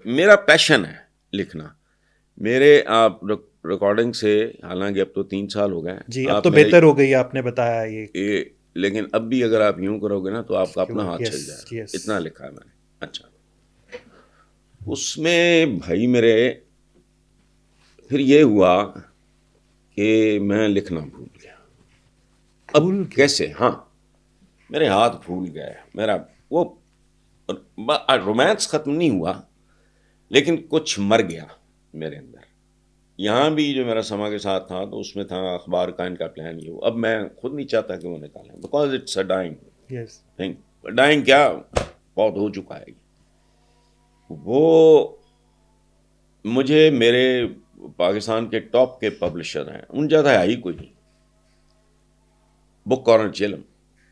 میرا پیشن ہے لکھنا. میرے آپ ریکارڈنگ سے, حالانکہ اب تو 3 سال ہو گئے ہیں, جی اب آپ تو میرے بہتر ہو گئی, آپ نے بتایا یہ. لیکن اب بھی اگر آپ یوں کرو گے نا تو آپ کا اپنا ہاتھ چل جائے گا. یس اتنا لکھا ہے میں نے. اچھا, اس میں بھائی میرے پھر یہ ہوا کہ میں لکھنا بھول گیا. اب کیسے؟ ہاں میرے ہاتھ بھول گئے. میرا وہ رومانس ختم نہیں ہوا, لیکن کچھ مر گیا میرے اندر. یہاں بھی جو میرا سما کے ساتھ تھا تو اس میں تھا اخبار کا ان کا پلان. یہ اب میں خود نہیں چاہتا کہ وہ نکالیں, because it's a dying thing. Dying کیا, بہت ہو چکا ہے. وہ مجھے میرے پاکستان کے ٹاپ کے پبلشر ہیں, ان جیسا ہے ہی کوئی نہیں. بک کارنر چیلم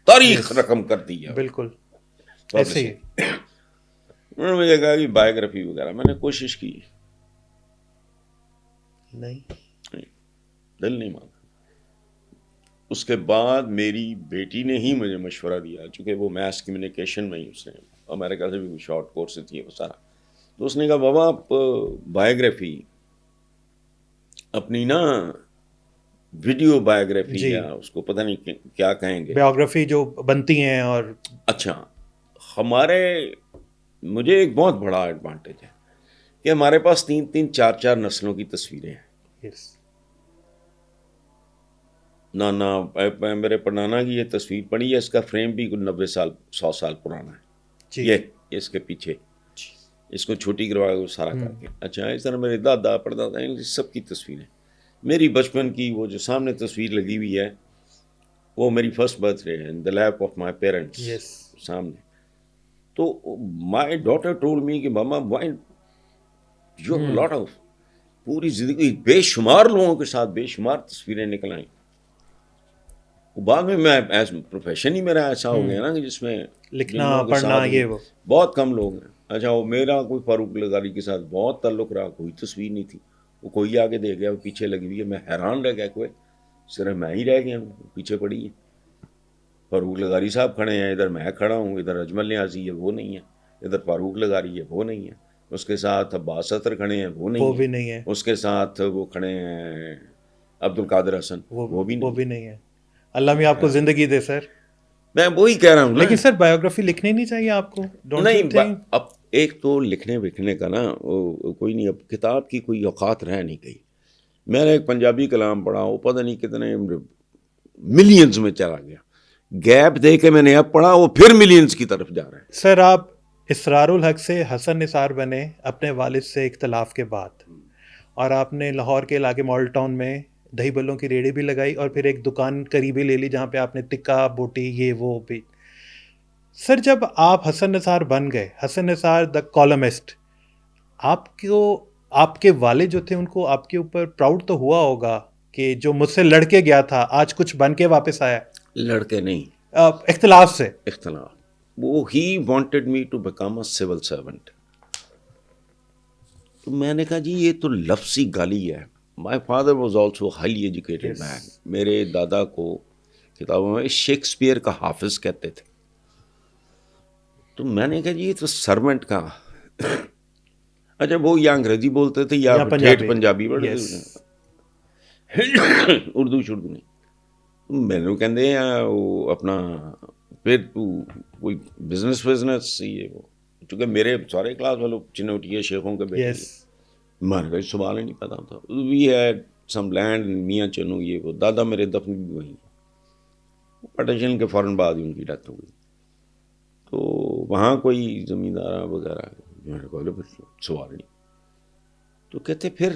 تاریخ رقم کر دی ہے بالکل ایسے ہی. انہوں نے مجھے کہا کہ بایوگرافی وغیرہ, میں نے کوشش کی, نہیں دل نہیں مانا. اس کے بعد میری بیٹی نے ہی مجھے مشورہ دیا, چونکہ وہ میس کمیونیکیشن میں ہی, اس نے امریکہ سے بھی شارٹ کورس تھی وہ سارا. تو اس نے کہا بابا آپ بایوگرافی اپنی نا, ویڈیو بایوگرافی یا اس کو پتہ نہیں کیا کہیں گے, بایوگرافی جو بنتی ہیں. اور اچھا, مجھے ایک بہت بڑا ایڈوانٹیج ہے کہ ہمارے پاس 3-3, 4-4 نسلوں کی تصویریں ہیں. نانا میرے پڑنانا کی یہ تصویر پڑی ہے, اس کا فریم بھی 90 سال 100 سال پرانا ہے. یہ اس کے پیچھے اس کو چھوٹی کروا کے سارا کر کے. اچھا, اس طرح میرے دادا پردادا سب کی تصویریں. میری بچپن کی وہ جو سامنے تصویر لگی ہوئی ہے, وہ میری فرسٹ برتھ ڈے ہے, ان دا لیپ آف مائی پیرنٹس سامنے. تو مائی ڈاٹر ٹولڈ می کہ mama why you have lot of, پوری زندگی بے شمار لوگوں کے ساتھ بے شمار تصویریں نکل آئیں. بعد میں ایز پروفیشن ہی میرا ایسا ہو گیا نا کہ جس میں لکھنا پڑھنا یہ وہ بہت کم لوگ ہیں. اچھا, وہ میرا کوئی فاروق لغاری کے ساتھ بہت تعلق رہا, کوئی تصویر نہیں تھی. وہ کوئی آگے دے گیا, وہ پیچھے لگی ہوئی ہے. میں حیران رہ گیا, کوئی صرف میں ہی رہ گیا ہوں, پیچھے پڑی ہے. فاروق لغاری صاحب کھڑے ہیں, ادھر میں کھڑا ہوں, ادھر اجمل نیازی ہے وہ نہیں ہے, ادھر فاروق لغاری ہے وہ نہیں ہے, اس کے ساتھ عباس اطہر کھڑے ہیں وہ نہیں ہے, اس کے ساتھ وہ کھڑے ہیں عبد القادر حسن وہ بھی نہیں ہے. اللہ میں آپ کو زندگی دے سر. میں وہی کہہ رہا ہوں. لیکن سر بایوگرافی لکھنی نہیں چاہیے آپ کو؟ نہیں, اب ایک تو لکھنے وکھنے کا نا کوئی نہیں, اب کتاب کی کوئی اوقات رہ نہیں گئی. میں نے ایک پنجابی کلام پڑھا, وہ پتہ نہیں کتنے ملینز میں چلا گیا. گیپ دے کے میں نے اب پڑھا, وہ پھر ملینز کی طرف جا رہا ہے. سر آپ اسرار الحق سے حسن نثار بنے اپنے والد سے اختلاف کے بعد, اور آپ نے لاہور کے علاقے مال ٹاؤن میں دہی بلوں کی ریڑھی بھی لگائی, اور پھر ایک دکان قریبی لے لی جہاں پہ آپ نے ٹکا بوٹی یہ وہ بھی. سر جب آپ حسن نثار بن گئے, حسن نثار دا کالمسٹ, آپ کے والد جو تھے ان کو آپ کے اوپر پراؤڈ تو ہوا ہوگا کہ جو مجھ سے لڑ کے گیا تھا آج کچھ بن کے واپس آیا. لڑکے نہیں, اختلاف سے. وہ ہی wanted me to become a civil servant. تو میں نے کہا جی یہ تو لفظی گالی ہے. My father was also highly educated man. میرے دادا کو کتابوں میں شیکسپیئر کا حافظ کہتے تھے. تو میں نے کہا جی یہ تو سرونٹ کا, اچھا وہ یا انگریزی بولتے تھے یا ٹھیٹھ پنجابی پڑھتے اردو شردو نہیں. مینو کہندے ہیں وہ اپنا پھر تو کوئی بزنس یہ وہ چونکہ میرے سارے کلاس والوں چنوٹیے شیخوں کے بیٹے مانے کا سوال ہی نہیں پتا تھا. وی ہیڈ سم لینڈ میاں چنو یہ وہ دادا میرے دفن بھی وہیں پارٹیشن کے فوراً بعد ہی ان کی ڈیتھ ہو گئی. تو وہاں کوئی زمیندار وغیرہ میرے کو پھر سوال نہیں. تو کہتے پھر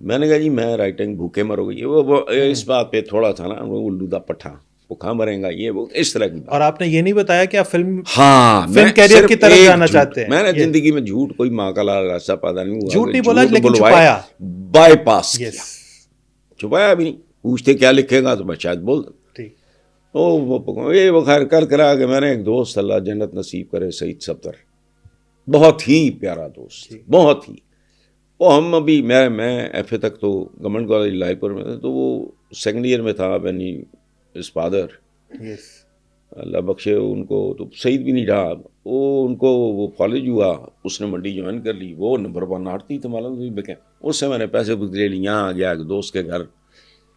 میں نے کہا جی میں رائٹنگ بھوکے مرو گئی وہ اس بات پہ تھوڑا تھا نا الو دا پٹھا وہ کھا مریں گا یہ وہ اس طرح کی بات. اور آپ نے یہ نہیں بتایا کہ آپ فلم کیریئر کی طرف جانا چاہتے ہیں. میں نے زندگی میں جھوٹ کوئی ماں کا لال راستہ پیدا نہیں ہوا. جھوٹ نہیں بولا لیکن چھپایا, بائی پاس کیا, چھپایا بھی نہیں. پوچھتے کیا لکھے گا تو میں شاید بول دوں. وہ خیر کر کرا کہ میں نے ایک دوست اللہ جنت نصیب کرے سعید صفدر, بہت ہی پیارا دوست, بہت ہی. وہ ہم ابھی میں ایف اے تک تو گورنمنٹ کالج لائے پور میں تھے, تو وہ سیکنڈ ایئر میں تھا. بنی اس فادر اللہ بخشے ان کو, تو سعید بھی نہیں رہا وہ, ان کو وہ کالج ہوا, اس نے منڈی جوائن کر لی. وہ نمبر 1 آرتی تھا معلوم بکے. اس سے میں نے پیسے لے لی, یہاں آ گیا دوست کے گھر.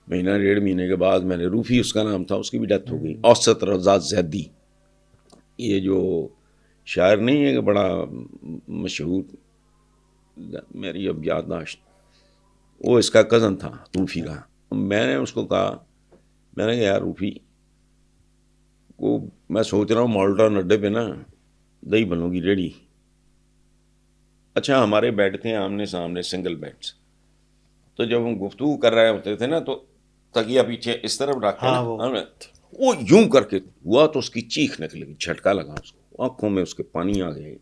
مہینہ 1.5 مہینے کے بعد میں نے, روفی اس کا نام تھا, اس کی بھی ڈیتھ ہو گئی. اوسط رضا زیدی, یہ جو شاعر نہیں ہے کہ بڑا مشہور, میری اب یادداشت, وہ اس کا کزن تھا روفی کا. میں نے اس کو کہا, میں نے کہا یار روفی کو میں سوچ رہا ہوں مالٹا اڈے پہ نا دہی بنوں گی ریڈی. اچھا ہمارے بیڈ تھے آمنے سامنے سنگل بیڈس, تو جب ہم گفتگو کر رہے ہوتے تھے نا تو تکیہ پیچھے اس طرف رکھ کے وہ یوں کر کے ہوا تو اس کی چیخ نکلے گی, جھٹکا لگا اس کو, آنکھوں میں اس کے پانی آ گئے.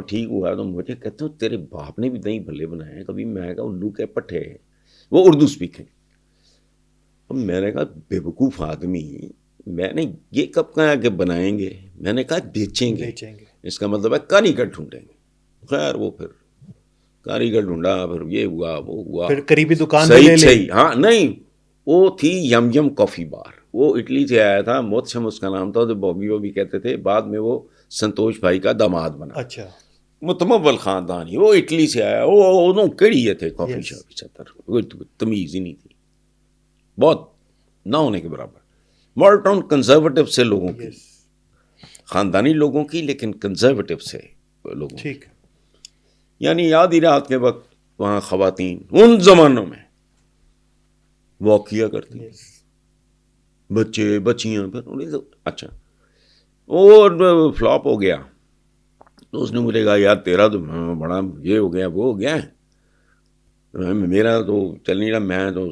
ٹھیک ہوا تو مجھے کہتے ہو تیرے باپ نے بھی دہی بھلے بنائے ہیں کبھی؟ میں کہا الو کے پٹھے, وہ اردو اسپیکنگ. میں نے کہا بے وقوف آدمی, میں نے یہ کب کہا کہ بنائیں گے؟ میں نے کہا بیچیں گے. اس کا مطلب ہے کاریگر ڈھونڈیں گے. خیر وہ پھر کاریگر ڈھونڈا, پھر یہ ہوا وہ ہوا, پھر قریبی دکان صحیح. ہاں نہیں, وہ تھی یم یم کافی بار, وہ اٹلی سے آیا تھا, موتسم اس کا نام تھا, تو بوبی کہتے تھے. بعد میں وہ سنتوش بھائی کا داماد بنا. اچھا متمول خاندانی, وہ اٹلی سے آیا. وہ کیڑی یہ تھے کافی شاپ ستر, تمیز ہی نہیں تھی, بہت نہ ہونے کے برابر. مالٹاؤن کنزرویٹو سے لوگوں کی, خاندانی لوگوں کی, لیکن کنزرویٹو سے لوگوں کی. یعنی یاد ہی رات کے وقت وہاں خواتین ان زمانوں میں واک کیا کرتی, بچے بچیاں. پھر اچھا وہ فلاپ ہو گیا, تو اس نے مجھے کہا یار تیرا تو بڑا یہ ہو گیا وہ ہو گیا, میرا تو چل نہیں رہا, میں تو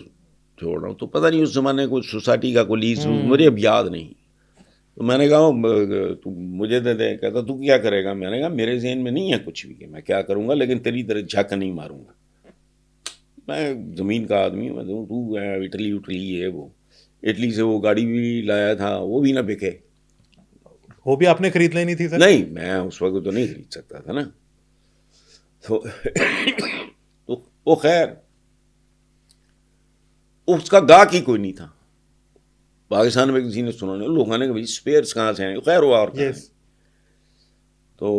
چھوڑ رہا ہوں. تو پتہ نہیں اس زمانے کو سوسائٹی کا کوئی لیز مجھے اب یاد نہیں. تو میں نے کہا تو مجھے دے دے. کہتا تو کیا کرے گا؟ میں نے کہا میرے ذہن میں نہیں ہے کچھ بھی کہ میں کیا کروں گا, لیکن تیری طرح جھک نہیں ماروں گا. میں زمین کا آدمی ہوں, میں دوں تو اٹلی ہے. وہ اٹلی سے وہ گاڑی بھی لایا تھا, وہ بھی نہ بکے. وہ بھی آپ نے خرید لینی تھی سر؟ نہیں میں اس وقت تو نہیں خرید سکتا تھا نا. تو وہ خیر اس کا گاہک ہی کوئی نہیں تھا. پاکستان میں کسی نے سنا نہیں, لوگوں نے کہ اسپیئرس کہاں سے ہیں, خیر ہوا. اور تو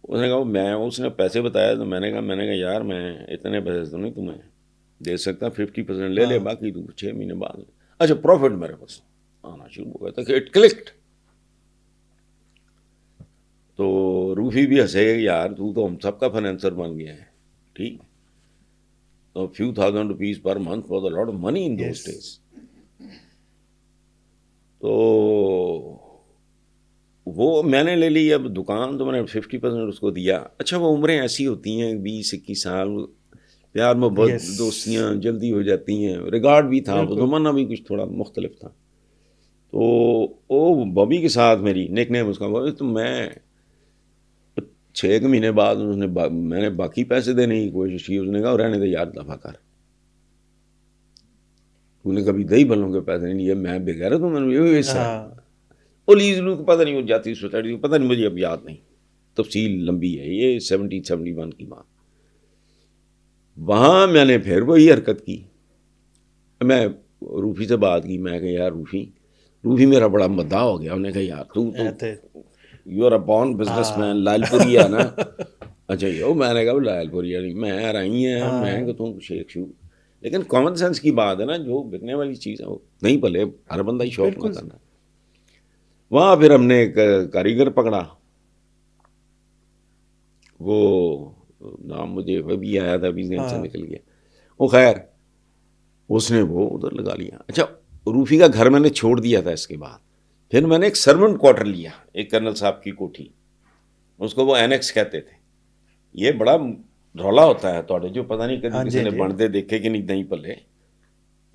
اس نے کہا میں, اس نے پیسے بتایا, تو میں نے کہا یار میں اتنے پیسے تو نہیں تمہیں دے سکتا, 50% لے لے, باقی تو 6 مہینے بعد. اچھا پروفٹ میرے پاس آنا شروع ہو گیا تھا کہ اٹ کلکڈ. تو روفی بھی ہنسے یار تو ہم سب کا فائنینسر بن گیا ہے. ٹھیک, تو few thousand rupees per month was a lot of money in those days. تو وہ میں نے لے لی. اب دکان تو میں نے 50% اس کو دیا. اچھا وہ عمریں ایسی ہوتی ہیں 20-21 سال, پیار محبت دوستیاں جلدی ہو جاتی ہیں. ریگارڈ بھی تھا, وہ زمانہ بھی کچھ تھوڑا مختلف تھا. تو وہ بابی کے ساتھ میری نیک نیم اس کا بابی, تو میں 6 مہینے بعد میں نے باقی پیسے دینے کی کوشش کی. اس نے کہا رہنے دے یار دفعہ کر, تو نے کبھی دہی بھلوں کے پیسے نہیں لیے. میں بغیرت ہوں, میں پولیس لوگ پتہ نہیں ہو جاتی سوسائٹی, پتہ نہیں, مجھے اب یاد نہیں, تفصیل لمبی ہے. یہ 70-71 کی بات. وہاں میں نے پھر وہی حرکت کی. میں روفی سے بات کی, میں کہا یار روفی میرا بڑا مداح ہو گیا. انہوں نے کہا یار تو you are a born businessman, لال پوریا نا. اچھا یہ میں نے کہا لال پوریا نہیں، میں رہی ہیں میں کہ تم شیخ شو. لیکن کامن سینس کی بات ہے نا، جو بکنے والی چیز ہے وہ نہیں پلے ہر بندہ ہی شوق نہ کرنا. وہاں پھر ہم نے ایک کاریگر پکڑا، وہ نام مجھے ابھی آیا تھا، ابھی ذہن سے نکل گیا. وہ خیر اس نے وہ ادھر لگا لیا. اچھا روفی کا گھر میں نے چھوڑ دیا تھا. اس کے بعد پھر میں نے ایک سرونٹ کوارٹر لیا، ایک کرنل صاحب کی کوٹھی، اس کو وہ اینیکس کہتے تھے. یہ بڑا رولا ہوتا ہے تھوڑے جو پتہ نہیں کبھی کسی نے بنتے دیکھے کہ نہیں دہیں پلے،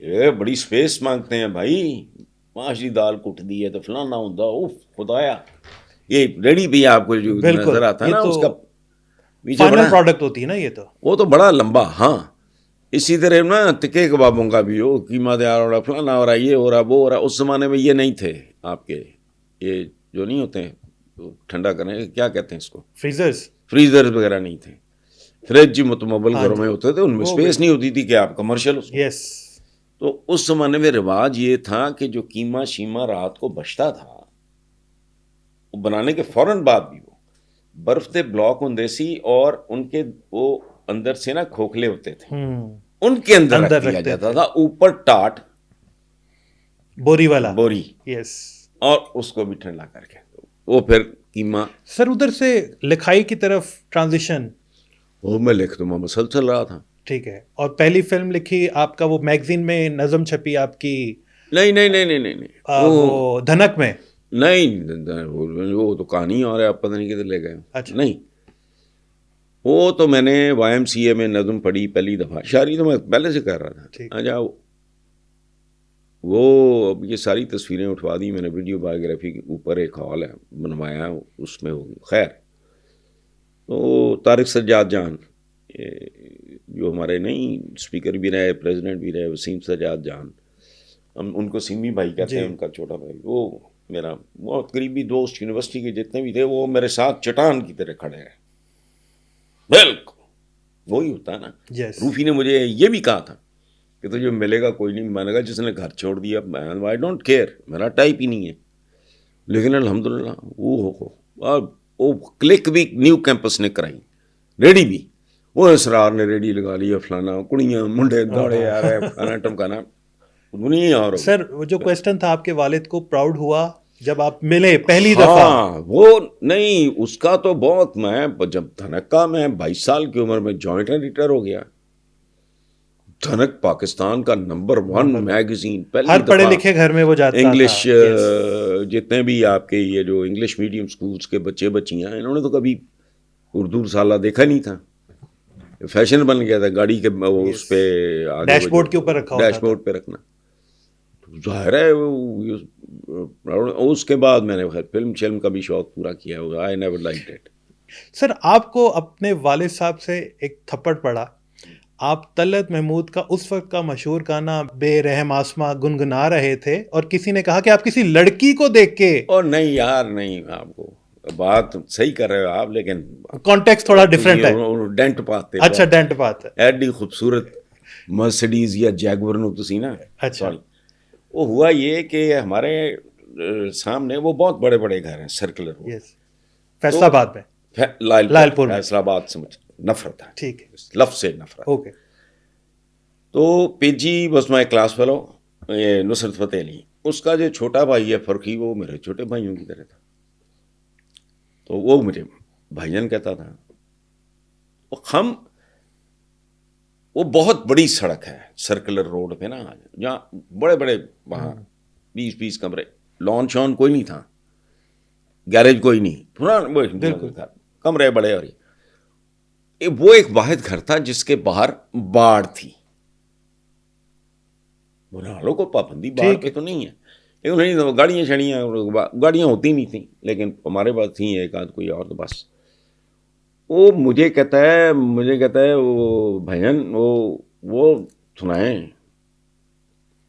یہ بڑی سپیس مانگتے ہیں بھائی. معاشی دال کٹ دی ہے تو فلانا ہوتا، اوف خدایا. یہ ریڈی بھی آپ کو جو نظر آتا ہے نا اس کا فائنل پروڈکٹ ہوتی ہے نا، یہ تو وہ تو بڑا لمبا. ہاں اسی طرح نا تکے کبابوں کا بھی ہو، قیمہ تیار ہو رہا، فلانا ہو رہا، یہ ہو رہا وہ ہو رہا. اس زمانے میں یہ نہیں تھے آپ کے، یہ جو نہیں ہوتے ہیں ٹھنڈا کرنے کیا کہتے ہیں اس کو، فریزرز وغیرہ نہیں تھے. فریج متمول گھروں میں ہوتے تھے، ان میں اسپیس نہیں ہوتی تھی کہ آپ کمرشل. تو اس زمانے میں رواج یہ تھا کہ جو قیمہ شیمہ رات کو بچتا تھا وہ بنانے کے فوراً بعد بھی وہ برف دے بلاک ہوں سی، اور ان کے وہ اندر سے نا کھوکھلے ہوتے تھے، ان کے اندر رکھ دیا جاتا تھا، اوپر ٹاٹ بوری والا بوری، اور اس کو بھی ٹھنڈا کر کے وہ پھر قیمہ. سر ادھر سے لکھائی کی طرف ٹرانزیشن وہ میں لکھ دوں مسلسل رہا تھا. ٹھیک ہے. اور پہلی فلم لکھی آپ کا وہ میگزین میں نظم چھپی آپ کی؟ نہیں وہ دھنک میں نہیں، وہ تو کہانی اور آپ پتہ نہیں کدھر لے گئے. نہیں وہ تو میں نے وائی ایم سی اے میں نظم پڑھی پہلی دفعہ. شاعری تو میں پہلے سے کر رہا تھا. اچھا وہ اب یہ ساری تصویریں اٹھوا دی میں نے، ویڈیو بایوگرافی کے اوپر ایک ہال ہے بنوایا، اس میں ہوگی. خیر تو طارق سجاد جان جو ہمارے نہیں اسپیکر بھی رہے، پریزیڈنٹ بھی رہے، وسیم سجاد جان، ہم ان کو سیمی بھائی کہتے ہیں، ان کا چھوٹا بھائی، وہ میرا بہت قریبی دوست، یونیورسٹی کے جتنے بھی تھے وہ میرے ساتھ چٹان کی طرح کھڑے ہیں. بالکل وہی ہوتا ہے نا. روفی نے مجھے یہ بھی کہا تھا کہ تجھے ملے گا کوئی نہیں، میں نے کہا جس نے گھر چھوڑ دیا آئی ڈونٹ کیئر، میرا ٹائپ ہی نہیں ہے. لیکن الحمدللہ وہ کلک بھی نیو کیمپس نے کرائی، ریڈی بھی، وہ اسرار نے ریڈی لگا لیا، فلانا کڑیاں منڈے دوڑے آ رہے کھانا ٹمکانا دنیا. اور سر وہ جو کویسچن تھا آپ کے والد کو پراؤڈ ہوا جب آپ ملے پہلی دفعہ؟ ہاں وہ نہیں، اس کا تو بہت، میں جب دھنکا میں 22 سال کی عمر میں جوائنٹ ایڈیٹر ہو گیا. دھنک پاکستان کا نمبر 1 میگزین، پہلی ہر پڑھے لکھے گھر میں وہ جاتا تھا. انگلش جتنے بھی آپ کے یہ جو انگلش میڈیم سکولز کے بچے بچیاں ہیں، انہوں نے تو کبھی اردو رسالہ دیکھا نہیں تھا. فیشن بن گیا تھا گاڑی کے اس پہ ڈیش بورڈ کے اوپر رکھا، ڈیش بورڈ پہ رکھنا. ظاہر ہے اس کے بعد میں نے فلم کا بھی شوق پورا کیا ہوگا. I never liked it. Sir آپ کو اپنے والد صاحب سے ایک تھپڑ پڑا، آپ طلعت محمود کا اس وقت کا مشہور گانا بے رحم آسماں گنگنا رہے تھے، اور کسی نے کہا کہ آپ کسی لڑکی کو دیکھ کے. اور نہیں یار نہیں، آپ کو بات صحیح کر رہے ہو آپ، لیکن کانٹیکسٹ تھوڑا ڈفرینٹ ہے. ڈینٹ پاتے. اچھا ڈینٹ پاتے ایڈی خوبصورت مرسڈیز یا جیگور نو تسی نا. اچھا وہ ہوا یہ کہ ہمارے سامنے وہ بہت بڑے بڑے گھر ہیں سرکلر، فیصل آباد میں، لال پور، فیصل آباد سے مجھے نفرت ہے، ٹھیک ہے، لفظ سے نفرت. اوکے. تو پی جی بس my class fellow Nusrat Fateh Ali, اس کا جو چھوٹا بھائی ہے فرقی، وہ میرے چھوٹے بھائیوں کی طرح تھا. تو وہ مجھے بھائی جان کہتا تھا. وہ بہت بڑی سڑک ہے سرکلر روڈ پہ نا، جہاں بڑے بڑے وہاں 20 کمرے، لان شان کوئی نہیں تھا، گیریج کوئی نہیں، پرانا کمرے بڑے. اور وہ ایک واحد گھر تھا جس کے باہر باڑ تھی. بنالوں کو پابندی باڑ پہ تو نہیں ہے، لیکن گاڑیاں ہوتی نہیں تھیں، لیکن ہمارے پاس تھیں ایک آدھ کوئی اور. تو بس وہ مجھے کہتا ہے وہ بھجن وہ سنائیں.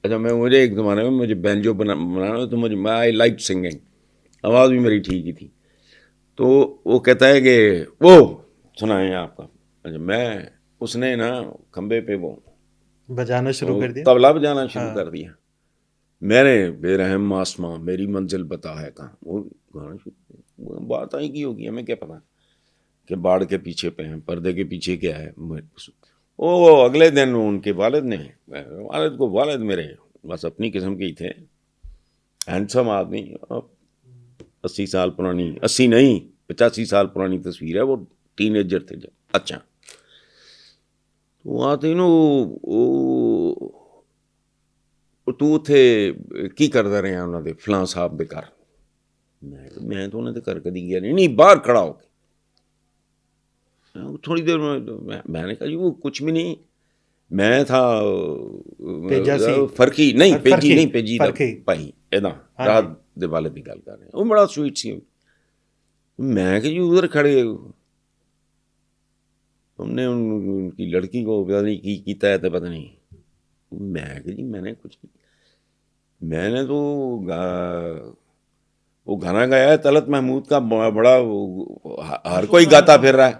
اچھا مجھے ایک زمانے میں مجھے بینجو بنانا تو مجھے آئی لائک سنگنگ، آواز بھی میری ٹھیک ہی تھی. تو وہ کہتا ہے کہ وہ سنائیں آپ کا. اچھا اس نے نا کھمبے پہ وہ بجانا شروع کر دیا، طبلہ بجانا شروع کر دیا. میں نے بے رحم آسماں میری منزل بتا ہے کہاں، وہ گانا شروع کیا. بات آئی کی ہوگی, ہمیں کیا پتا کہ باڑ کے پیچھے پہ ہیں, پردے کے پیچھے کیا ہے. وہ اگلے دن ان کے والد میرے بس اپنی قسم کے ہی تھے, ہینڈسم آدمی, 80 سال پرانی, 80 نہیں 85 سال پرانی تصویر ہے, وہ ٹین ایجر تھے جب. اچھا وہ آتے نا تو تھے کی کرتے رہے ہیں انہوں نے فلاں صاحب دے کر. میں تو انہوں نے کر کدی گیا نہیں, باہر کھڑا ہو کے تھوڑی دیر میں نے کہا جی وہ کچھ بھی نہیں, میں تھا فرقی نہیں پیجی پائی ادا رات دے والے دی گل کر رہے ہیں, وہ بڑا سویٹ سی. میں کہ جی ادھر کھڑے ہم نے ان کی لڑکی کو پتا نہیں کی کیتا ہے تو پتہ نہیں. میں کہ جی میں نے کچھ نہیں, میں نے تو وہ گانا گایا ہے طلعت محمود کا بڑا, ہر کوئی گاتا پھر رہا ہے,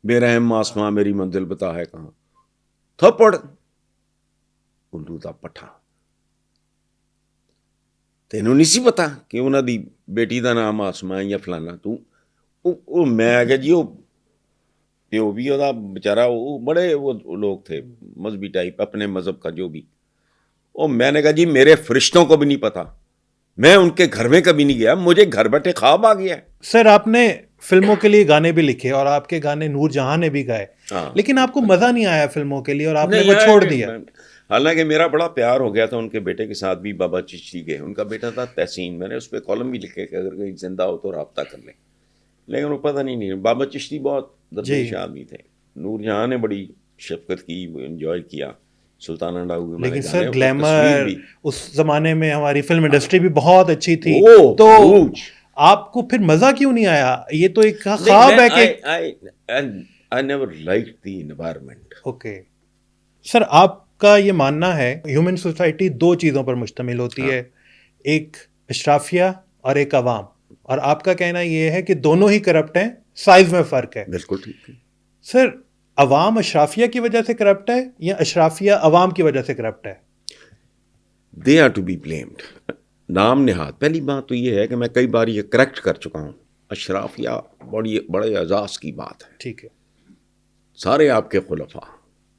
بے رحم آسماں میری منزل بتا ہے کہاں. تھپڑ الو دا پٹھا, تینوں نہیں سی پتا کہ انہوں دی بیٹی دا نام آسماں یا فلانا. تو میں کہ جی وہ پیو بھی وہ بیچارہ, وہ بڑے وہ لوگ تھے مذہبی ٹائپ, اپنے مذہب کا جو بھی. اور میں نے کہا جی میرے فرشتوں کو بھی نہیں پتا, میں ان کے گھر میں کبھی نہیں گیا, مجھے گھر بیٹھے خواب آ گیا. سر آپ نے فلموں کے لیے گانے بھی لکھے اور آپ کے گانے نور جہاں نے بھی گائے, لیکن آپ کو مزہ نہیں آیا فلموں کے لیے اور آپ نے وہ چھوڑ دیا. حالانکہ میرا بڑا پیار ہو گیا تھا ان کے بیٹے کے ساتھ بھی, بابا چشتی کے. ان کا بیٹا تھا تحسین, میں نے اس پہ کالم بھی لکھے کہ اگر کوئی زندہ ہو تو رابطہ کر لیں, لیکن وہ پتہ نہیں. بابا چشتی بہت درویش آدمی تھے. نور جہاں نے بڑی شفقت کی, انجوائے کیا. سلطانہ ڈاؤ, لیکن سر گلیمر اس زمانے میں ہماری فلم انڈسٹری بھی بہت اچھی تھی, تو آپ کو پھر مزہ کیوں نہیں آیا؟ یہ تو ایک خواب ہے کہ I never liked the environment. Okay sir, آپ کا یہ ماننا ہے ہیومن سوسائٹی دو چیزوں پر مشتمل ہوتی ہے, ایک اشرافیہ اور ایک عوام, اور آپ کا کہنا یہ ہے کہ دونوں ہی کرپٹ ہیں, سائز میں فرق ہے. بالکل ٹھیک ہے سر. عوام اشرافیہ کی وجہ سے کرپٹ ہے یا اشرافیہ عوام کی وجہ سے کرپٹ ہے؟ They are to be blamed. نام نہاد. پہلی بات تو یہ ہے کہ میں کئی بار یہ کریکٹ کر چکا ہوں, اشرافیہ بڑے اعزاز کی بات ہے. ٹھیک ہے. سارے آپ کے خلفاء,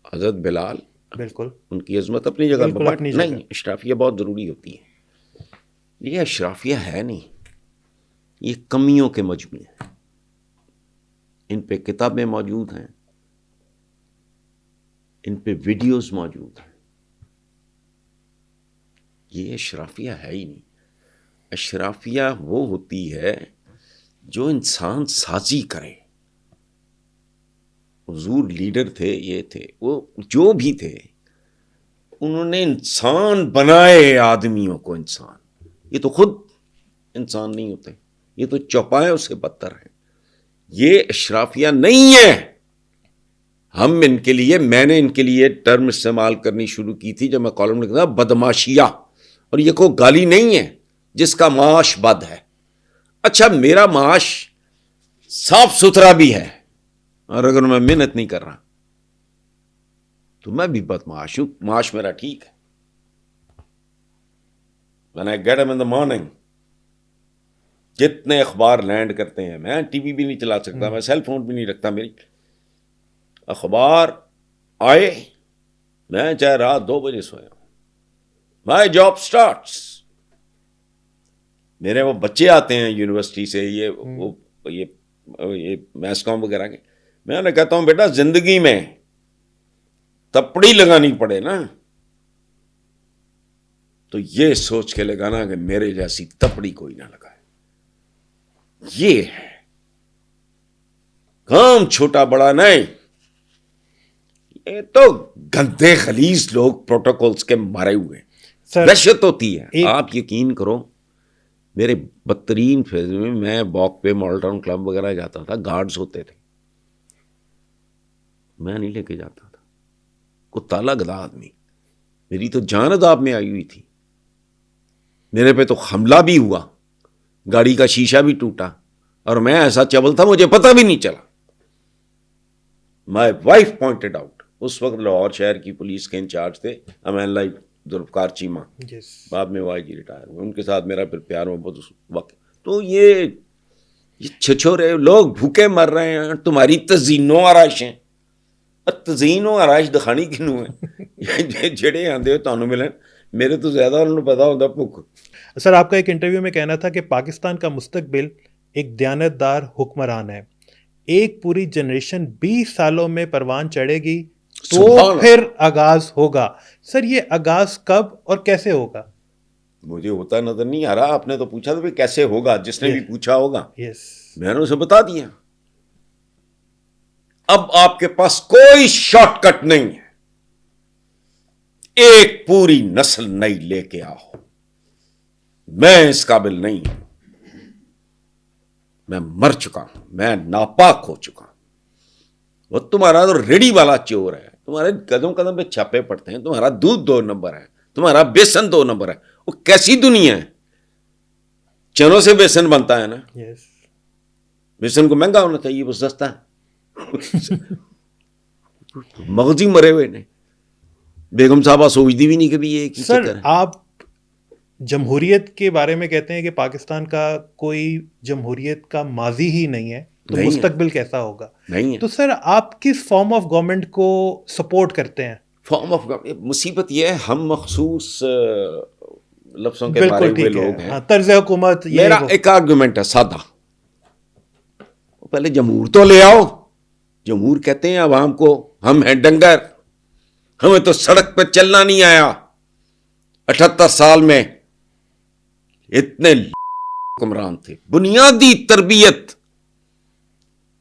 حضرت بلال, بالکل ان کی عظمت اپنی جگہ پر, نہیں اشرافیہ بہت ضروری ہوتی ہے. یہ اشرافیہ ہے نہیں, یہ کمیوں کے مجموعے ہیں. ان پہ کتابیں موجود ہیں, ان پہ ویڈیوز موجود ہیں. یہ اشرافیہ ہے ہی نہیں. اشرافیہ وہ ہوتی ہے جو انسان سازی کرے. حضور لیڈر تھے, یہ تھے, وہ جو بھی تھے, انہوں نے انسان بنائے آدمیوں کو. انسان یہ تو خود انسان نہیں ہوتے, یہ تو چوپایوں سے بدتر ہیں. یہ اشرافیہ نہیں ہے. ہم ان کے لیے, میں نے ان کے لیے ٹرم استعمال کرنی شروع کی تھی جب میں کالم لکھتا تھا, بدماشیہ. اور یہ کوئی گالی نہیں ہے جس کا معاش بد ہے. اچھا میرا معاش صاف ستھرا بھی ہے, اور اگر میں محنت نہیں کر رہا تو میں بھی بدمعاش ہوں. معاش میرا ٹھیک ہے. When I get up in the morning, جتنے اخبار لینڈ کرتے ہیں, میں ٹی وی بھی نہیں چلا سکتا, میں سیل فون بھی نہیں رکھتا. میری اخبار آئے, میں چاہے رات 2 بجے سویا ہوں, مائی جاب سٹارٹس. میرے وہ بچے آتے ہیں یونیورسٹی سے, یہ میس کام وغیرہ کے, میں انہیں کہتا ہوں بیٹا زندگی میں تپڑی لگانی پڑے نا تو یہ سوچ کے لگانا کہ میرے جیسی تپڑی کوئی نہ لگائے. یہ ہے کام, چھوٹا بڑا نہیں. یہ تو گندے خلیص لوگ پروٹوکولز کے مارے ہوئے. دہشت ہوتی ہے. آپ یقین کرو, میرے بدترین فیز میں واک پہ ماڈل ٹاؤن کلب وغیرہ جاتا تھا, گارڈز ہوتے تھے, میں نہیں لے کے جاتا تھا. کتا گدا آدمی, میری تو جان عذاب میں آئی ہوئی تھی. میرے پہ تو حملہ بھی ہوا, گاڑی کا شیشہ بھی ٹوٹا, اور میں ایسا چبل تھا مجھے پتہ بھی نہیں چلا. My wife pointed out. اس وقت لاہور شہر کی پولیس کے انچارج تھے امان اللہ ذوالفقار چیمہ, بعد میں وہ آئی جی ریٹائر ہوئے. ان کے ساتھ میرا پھر پیار محبت وقت. تو یہ یہ چھچورے لوگ بھوکے مر رہے ہیں, تمہاری تزئین و آرائشیں, تزئین و آرائش دکھانی کنوں ہے جڑے آندے تانوں ملن, میرے تو زیادہ انہوں نے پتا ہوتا بھوک. سر آپ کا ایک انٹرویو میں کہنا تھا کہ پاکستان کا مستقبل ایک دیانتدار حکمران ہے, ایک پوری جنریشن 20 سالوں میں پروان چڑھے گی تو پھر آغاز ہوگا. سر یہ آغاز کب اور کیسے ہوگا؟ مجھے ہوتا نظر نہیں آ رہا. آپ نے تو پوچھا تھا کیسے ہوگا, جس نے بھی پوچھا ہوگا میں نے اسے بتا دیا. اب آپ کے پاس کوئی شارٹ کٹ نہیں ہے, ایک پوری نسل نئی لے کے آؤ. میں اس قابل نہیں ہوں, میں مر چکا ہوں, میں ناپاک ہو چکا ہوں. وہ تمہارا تو ریڑی والا چور ہے, تمہارے قدم قدم پہ چھاپے پڑتے ہیں, تمہارا دودھ 2 نمبر ہے, تمہارا بیسن 2 نمبر ہے. وہ کیسی دنیا ہے؟ چنوں سے بیسن بنتا ہے نا, بیسن کو مہنگا ہونا چاہیے, وہ سستا ہے. مغزی مرے ہوئے نے. بیگم صاحبہ سوچتی بھی نہیں کبھی یہ کی سر چکر ہے. آپ جمہوریت کے بارے میں کہتے ہیں کہ پاکستان کا کوئی جمہوریت کا ماضی ہی نہیں ہے, تو مستقبل کیسا ہوگا؟ نہیں ہے. تو سر آپ کس فارم آف گورنمنٹ کو سپورٹ کرتے ہیں؟ فارم آف مصیبت یہ ہے, ہم مخصوص لفظوں کے مارے ہوئے لوگ ہیں. طرز حکومت. میرا ایک آرگومنٹ ہے سادہ, پہلے جمہور تو لے آؤ. جمہور کہتے ہیں عوام کو ہم ہیں ڈنگر, ہمیں تو سڑک پہ چلنا نہیں آیا. 78 سال میں اتنے حکمران تھے, بنیادی تربیت.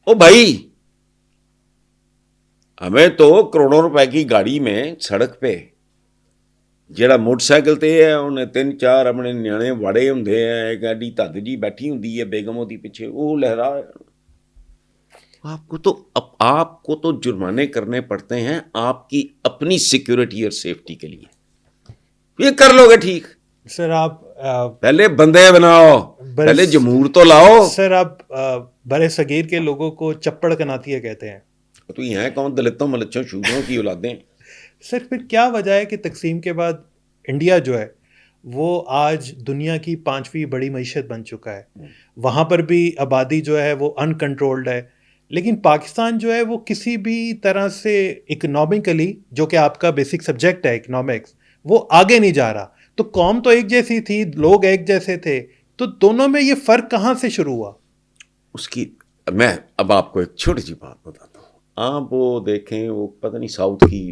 او بھائی, ہمیں تو کروڑوں روپے کی گاڑی میں سڑک پہ جیڑا موٹر سائیکل تے ہے انہیں 3-4 اپنے نیانے واڑے ہوندے ہیں, ایک ایڈی تد جی بیٹھی ہوندی ہے بیگم ہوتی پیچھے, وہ لہرا. آپ کو تو جرمانے کرنے پڑتے ہیں آپ کی اپنی سیکیورٹی اور سیفٹی کے لیے. یہ کر لو گے ٹھیک. سر آپ پہلے بندے بناؤ, پہلے جمہور تو لاؤ. سر آپ برے صغیر کے لوگوں کو چپڑ کناتیہ کہتے ہیں. تو یہ ہیں کون؟ دلتوں ملچوں شودروں کی اولادیں. سر پھر کیا وجہ ہے کہ تقسیم کے بعد انڈیا جو ہے وہ آج دنیا کی 5ویں بڑی معیشت بن چکا ہے, وہاں پر بھی آبادی جو ہے وہ ان کنٹرولڈ ہے, لیکن پاکستان جو ہے وہ کسی بھی طرح سے اکنامکلی, جو کہ آپ کا بیسک سبجیکٹ ہے اکنامکس, وہ آگے نہیں جا رہا. تو قوم تو ایک جیسی تھی, لوگ ایک جیسے تھے, تو دونوں میں یہ فرق کہاں سے شروع ہوا؟ اس کی میں اب آپ کو ایک چھوٹی سی بات بتاتا ہوں. آپ وہ دیکھیں, وہ پتہ نہیں ساؤتھ کی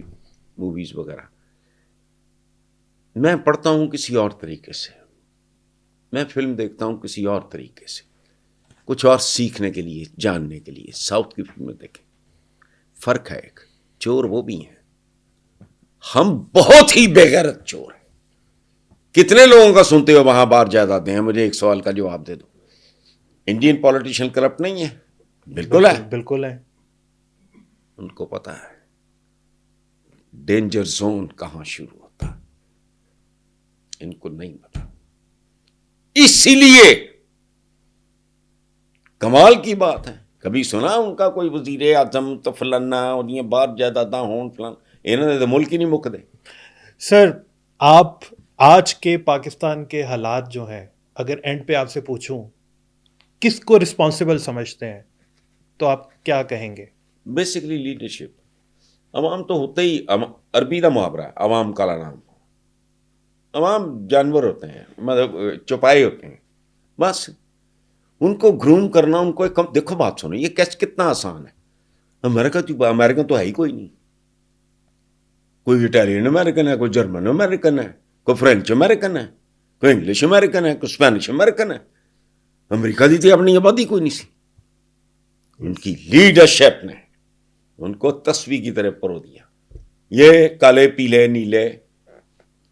موویز وغیرہ, میں پڑھتا ہوں کسی اور طریقے سے, میں فلم دیکھتا ہوں کسی اور طریقے سے, کچھ اور سیکھنے کے لیے, جاننے کے لیے. ساؤتھ کی فلمیں دیکھیں, فرق ہے ایک. چور وہ بھی ہیں, ہم بہت ہی بے غیرت چور ہیں. کتنے لوگوں کا سنتے ہو وہاں بار جائیدادیں ہیں؟ مجھے ایک سوال کا جواب دے دو. انڈین پولیٹیشین کرپٹ نہیں ہے؟ بالکل ہے, بالکل ہے. ان کو پتا ہے ڈینجر زون کہاں شروع ہوتا ہے, ان کو نہیں پتا. اسی لیے کمال کی بات ہے, کبھی سنا ان کا کوئی وزیر اعظم تو فلانا اور بار جائیداداں ہون فلان, انہوں نے تو ملک ہی نہیں مک دے. سر آپ آج کے پاکستان کے حالات جو ہیں, اگر اینڈ پہ آپ سے پوچھوں کس کو رسپانسبل سمجھتے ہیں, تو آپ کیا کہیں گے؟ Basically leadership. عوام تو ہوتے ہی, عربی کا محاورہ ہے عوام کالا نام. عوام جانور ہوتے ہیں, مطلب چوپائے ہوتے ہیں بس. ان کو گروم کرنا, ان کو دیکھو بات سنو, یہ کتنا آسان ہے. امریکن تو ہے ہی کوئی نہیں. کوئی اٹالین امریکن ہے, کوئی جرمن امریکن ہے, کوئی فرینچ امریکن ہے, کوئی انگلش امریکن ہے, کوئی اسپینش امریکن ہے. امریکہ دی تھی اپنی آبادی کوئی نہیں سی. ان کی لیڈرشپ نے ان کو تصویر کی طرح پرو دیا. یہ کالے پیلے نیلے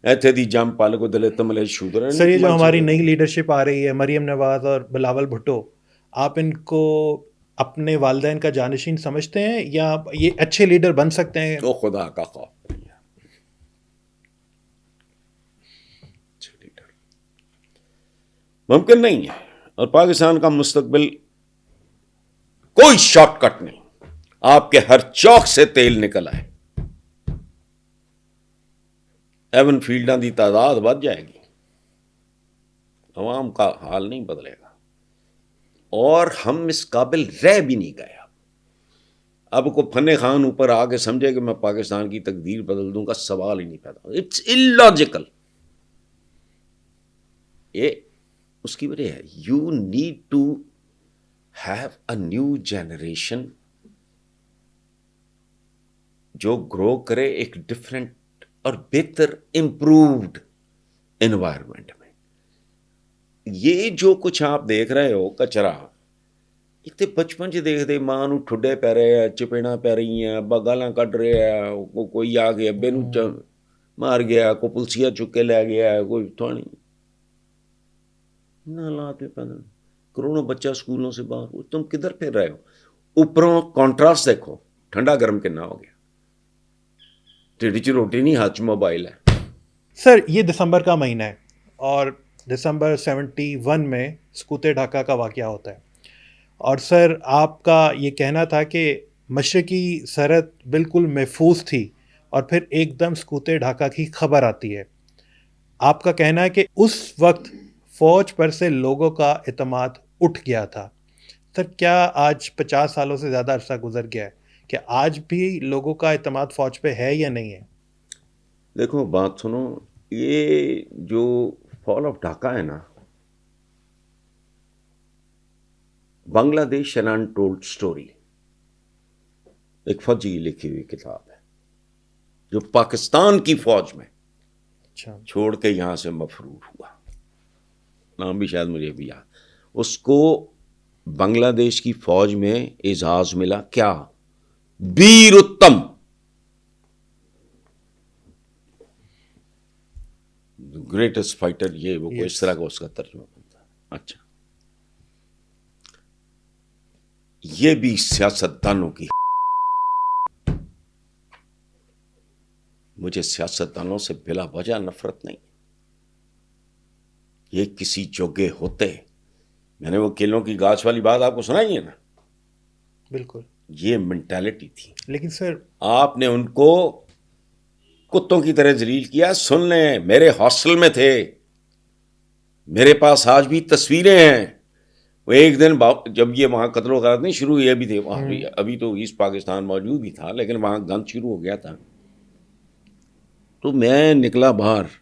ایتھے دی جم پال کو دلے تملے شودر. سر یہ جو ہماری نئی لیڈرشپ آ رہی ہے, مریم نواز اور بلاول بھٹو, آپ ان کو اپنے والدین کا جانشین سمجھتے ہیں یا یہ اچھے لیڈر بن سکتے ہیں؟ تو خدا کا خوف نہیں ہے, اچھے لیڈر ممکن نہیں ہے. اور پاکستان کا مستقبل کوئی شارٹ کٹ نہیں. آپ کے ہر چوک سے تیل نکل آئے. ایون فیلڈاں دی تعداد بڑھ جائے گی, عوام کا حال نہیں بدلے گا. اور ہم اس قابل رہ بھی نہیں گئے. اب کو فن خان اوپر آ کے سمجھے کہ میں پاکستان کی تقدیر بدل دوں گا، سوال ہی نہیں پیدا. It's illogical. یہ اس کی وجہ ہے you need to have a new generation جو گرو کرے ایک ڈفرینٹ اور بہتر امپرووڈ انوائرمنٹ میں. یہ جو کچھ آپ دیکھ رہے ہو کچرا، ایک تو بچپن چ دیکھتے ماں نو ٹھڈے پی رہے ہیں، چپیڑاں پی رہی ہیں، ابا گالاں کڈ رہے ہیں، کوئی آ کے ابے نو مار گیا، کوئی پلسیا چک کے لے گیا، کوئی تھوڑی نہ حالات میں پیدا کروڑوں بچہ اسکولوں سے باہر. تم کدھر پھر رہے ہو؟ اوپروں کانٹراسٹ دیکھو، ٹھنڈا گرم کنا ہو گیا. ٹھیڈ چ روٹی نہیں، ہاتھ چ موبائل ہے. سر یہ دسمبر کا مہینہ ہے اور دسمبر 71 میں سکوت ڈھاکہ کا واقعہ ہوتا ہے، اور سر آپ کا یہ کہنا تھا کہ مشرقی سرحد بالکل محفوظ تھی اور پھر ایک دم سکوت ڈھاکہ کی خبر آتی ہے. آپ کا کہنا ہے کہ اس وقت فوج پر سے لوگوں کا اعتماد اٹھ گیا تھا. سر کیا آج 50 سالوں سے زیادہ عرصہ گزر گیا ہے کہ آج بھی لوگوں کا اعتماد فوج پہ ہے یا نہیں ہے؟ دیکھو بات سنو، یہ جو فال آف ڈھاکہ ہے نا، بنگلہ دیش این انٹولڈ اسٹوری، ایک فوجی کی لکھی ہوئی کتاب ہے جو پاکستان کی فوج میں اچھا. چھوڑ کے یہاں سے مفرور ہوا. نام بھی شاید مجھے بھی یاد. اس کو بنگلہ دیش کی فوج میں اعزاز ملا، کیا؟ بیر اتم، گریٹسٹ فائٹر. یہ وہ کوئی اس طرح کا اس کا ترجمہ بنتا ہے. اچھا، یہ بھی سیاستدانوں کی. مجھے سیاستدانوں سے بلا وجہ نفرت نہیں. یہ کسی جوگے ہوتے. میں نے وہ کیلوں کی گاچھ والی بات آپ کو سنائی ہے نا، بالکل یہ مینٹالٹی تھی. لیکن سر آپ نے ان کو کتوں کی طرح ذلیل کیا. سن لیں، میرے ہاسٹل میں تھے، میرے پاس آج بھی تصویریں ہیں. وہ ایک دن جب یہ وہاں قتل و غارت نہیں شروع ہوئی، ابھی تھے وہاں بھی، ابھی تو ایسٹ پاکستان موجود ہی تھا لیکن وہاں گند شروع ہو گیا تھا. تو میں نکلا باہر.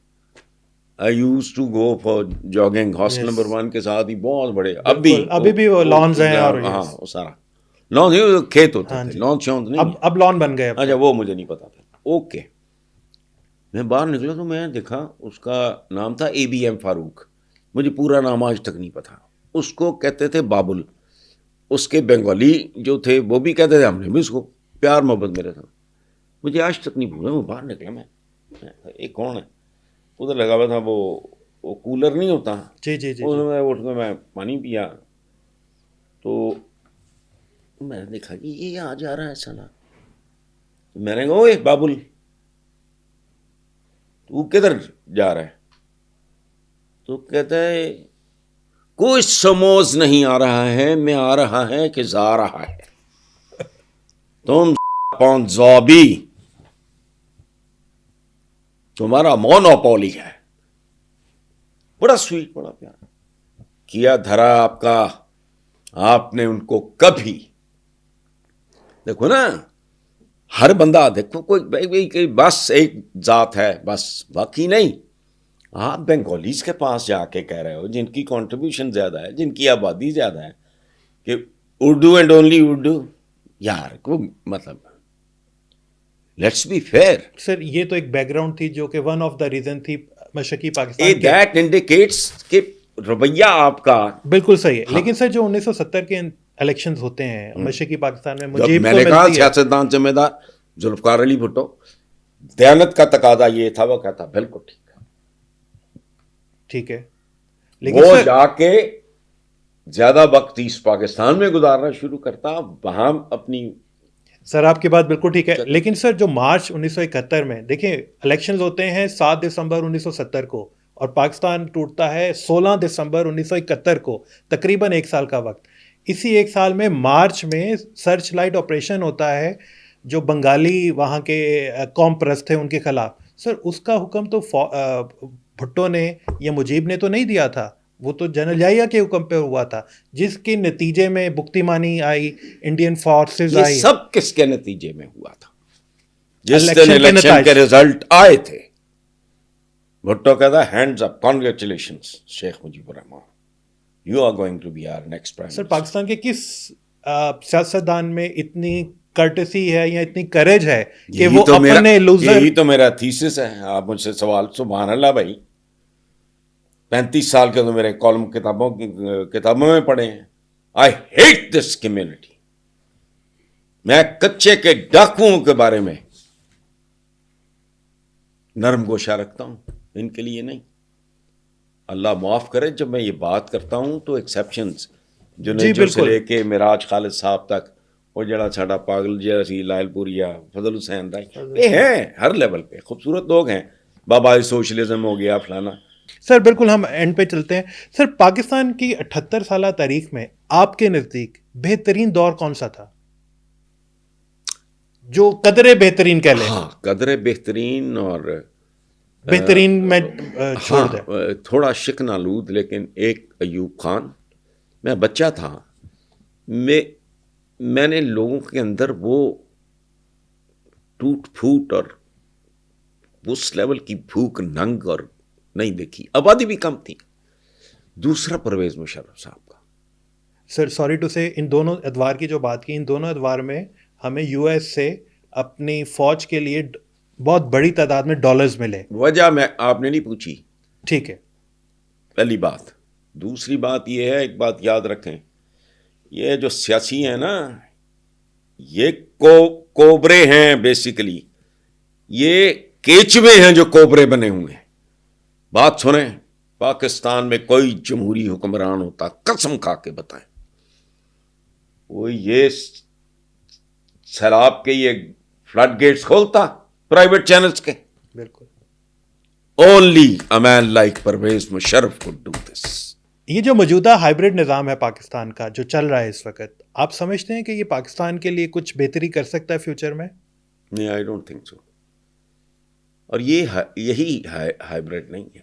I used to go for jogging hostel number 1 کے ساتھ ہی بہت بڑے. ابھی بھی وہ لانز ہیں اور ہاں وہ سارا لان کھیت ہوتے تھے، لان شونت نہیں. اب لان بن گئے. اچھا وہ مجھے نہیں پتا تھا. اوکے، میں باہر نکلا تو میں دیکھا اس کا نام تھا ABM فاروق. مجھے پورا نام آج تک نہیں پتا. اس کو کہتے تھے بابل. اس کے بنگالی جو تھے وہ بھی کہتے تھے، ہم نے بھی اس کو پیار محبت میرے تھا. مجھے آج تک نہیں بھولا. وہ باہر نکلا، میں ایک کون ہے ادھر لگا ہوا تھا، وہ کولر نہیں ہوتا، جی جی جی، میں اٹھ کے میں پانی پیا. تو میں نے دیکھا کہ یہ یہاں جا رہا ہے سالا. میں نے کہا اوے بابل تو کدھر جا رہا ہے؟ تو کہتا ہے کوئی سموز نہیں آ رہا ہے، میں آ رہا ہے کہ جا رہا ہے. تم پونزابی، تمہارا مونوپولی ہے. بڑا سویٹ، بڑا پیارا کیا دھرا آپ کا. آپ نے ان کو کبھی دیکھو نا، ہر بندہ دیکھو کوئی بس ایک ذات ہے بس، باقی نہیں. آپ بنگالیز کے پاس جا کے کہہ رہے ہو جن کی کنٹریبیوشن زیادہ ہے، جن کی آبادی زیادہ ہے، کہ اردو اینڈ اونلی اردو. یار کو مطلب لیٹس بی فیئر. سر یہ تو ایک بیک گراؤنڈ تھی جو کہ ون آف دا ریزن تھی مشرقی پاکستان کے. دیٹ انڈیکیٹس کہ رویہ آپ کا بالکل صحیح ہے. لیکن سر جو 1970 کے الیکشنز ہوتے ہیں مشرقی پاکستان میں، مجھے میں نے کہا سیاستدان ذمہ دار ذوالفقار علی بھٹو، دیانت کا تقاضا یہ تھا. وہ کہتا بالکل ٹھیک ہے. لیکن وہ جا کے زیادہ وقت ایسٹ پاکستان میں گزارنا شروع کرتا، وہاں اپنی. سر آپ کی بات بالکل ٹھیک ہے. لیکن سر جو مارچ 1971 میں دیکھیں الیکشنز ہوتے ہیں 7 دسمبر 1970 کو، اور پاکستان ٹوٹتا ہے 16 دسمبر 1971 کو، تقریباً 1 سال کا وقت. اسی 1 سال میں مارچ میں سرچ لائٹ آپریشن ہوتا ہے جو بنگالی وہاں کے قوم پرست تھے ان کے خلاف. سر اس کا حکم تو بھٹو نے یا مجیب نے تو نہیں دیا تھا، وہ تو جنرل یحییٰ کے حکم پہ ہوا تھا، جس کے نتیجے میں بکتیمانی آئی، انڈین فورسز یہ آئی. سب کس کے نتیجے میں ہوا تھا؟ جس الیکشن دن کے الیکشن نتائج. کے رزلٹ آئے تھے، بھٹو کہتا hands up, congratulations Sheikh Mujib ur-Rahman, you are going to be are next prime sir minister. Pakistan کے کس سیاستدان میں اتنی کرٹسی ہے یا اتنی کریج ہے کہ وہ اپنے لوزر. یہی تو میرا تھیسس ہے. آپ مجھ سے سوال، سبحان اللہ بھائی، 35 سال کے تو میرے کالم کتابوں میں پڑھے ہیں. I hate this community. میں کچے کے ڈاکوؤں کے بارے میں نرم گوشہ رکھتا ہوں، ان کے لیے نہیں. اللہ معاف کرے، جب میں یہ بات کرتا ہوں تو ایکسیپشنز جنیجو سے لے کے معراج خالد صاحب تک، وہ جڑا ساڈا پاگل جہا سی لائل پوریا، فضل حسین رائی، یہ ہیں ہر لیول پہ خوبصورت لوگ ہیں. بابا سوشلزم ہو گیا فلانا. سر بالکل ہم اینڈ پہ چلتے ہیں. سر پاکستان کی 78 سالہ تاریخ میں آپ کے نزدیک بہترین دور کون سا تھا، جو قدرے بہترین کہہ لیں؟ ہاں، قدرے بہترین اور بہترین میں چھوڑ دیں. تھوڑا شکن آلود، لیکن ایک ایوب خان. میں بچہ تھا، میں نے لوگوں کے اندر وہ ٹوٹ پھوٹ اور اس لیول کی بھوک ننگ اور نہیں دیکھی. آبادی بھی کم تھی. دوسرا پرویز مشرف صاحب کا. سر سوری ٹو سے، ان دونوں ادوار کی جو بات کی، ان دونوں ادوار میں ہمیں یو ایس سے اپنی فوج کے لیے بہت بڑی تعداد میں ڈالرز ملے. وجہ میں آپ نے نہیں پوچھی. ٹھیک ہے. پہلی بات. دوسری بات یہ ہے، ایک بات یاد رکھیں، یہ جو سیاسی ہیں نا، یہ کوبرے ہیں بیسیکلی. یہ کیچوے ہیں جو کوبرے بنے ہوئے ہیں. بات سنیں، پاکستان میں کوئی جمہوری حکمران ہوتا، قسم کھا کے بتائیں، وہ یہ سیلاب کے یہ فلڈ گیٹس کھولتا پرائیویٹ چینلز کے؟ بالکل. Only a man like Pervez Musharraf could do this. یہ جو موجودہ ہائیبرڈ نظام ہے پاکستان کا جو چل رہا ہے اس وقت، آپ سمجھتے ہیں کہ یہ پاکستان کے لیے کچھ بہتری کر سکتا ہے فیوچر میں؟ نہیں، آئی ڈونٹ تھنک سو. اور یہی ہائیبرڈ نہیں ہے.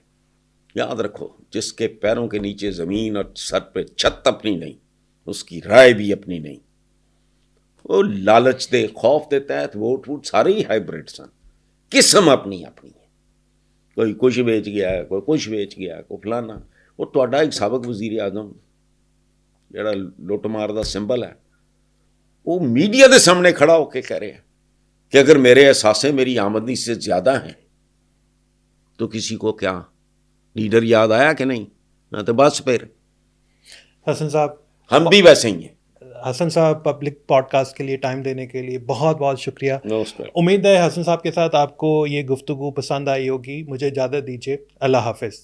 یاد رکھو، جس کے پیروں کے نیچے زمین اور سر پہ چھت اپنی نہیں، اس کی رائے بھی اپنی نہیں. وہ لالچ دے، خوف دے تحت ووٹ سارے ہی ہائیبرڈ ہیں. قسم اپنی اپنی ہے. کوئی کچھ بیچ گیا ہے، کوئی کچھ بیچ گیا ہے، کوئی فلانا. وہ تہاڈا ایک سابق وزیر اعظم جڑا لٹ مار دا سمبل ہے، وہ میڈیا دے سامنے کھڑا ہو کے کہہ رہے ہیں کہ اگر میرے احساسیں میری آمدنی سے زیادہ ہیں تو کسی کو کیا لیڈر یاد آیا کہ نہیں؟ نہ تو بس پھر حسن صاحب، ہم بھی ویسے ہی ہیں. حسن صاحب پبلک پوڈ کاسٹ کے لیے ٹائم دینے کے لیے بہت بہت شکریہ. امید ہے حسن صاحب کے ساتھ آپ کو یہ گفتگو پسند آئی ہوگی. مجھے اجازت دیجیے. اللہ حافظ.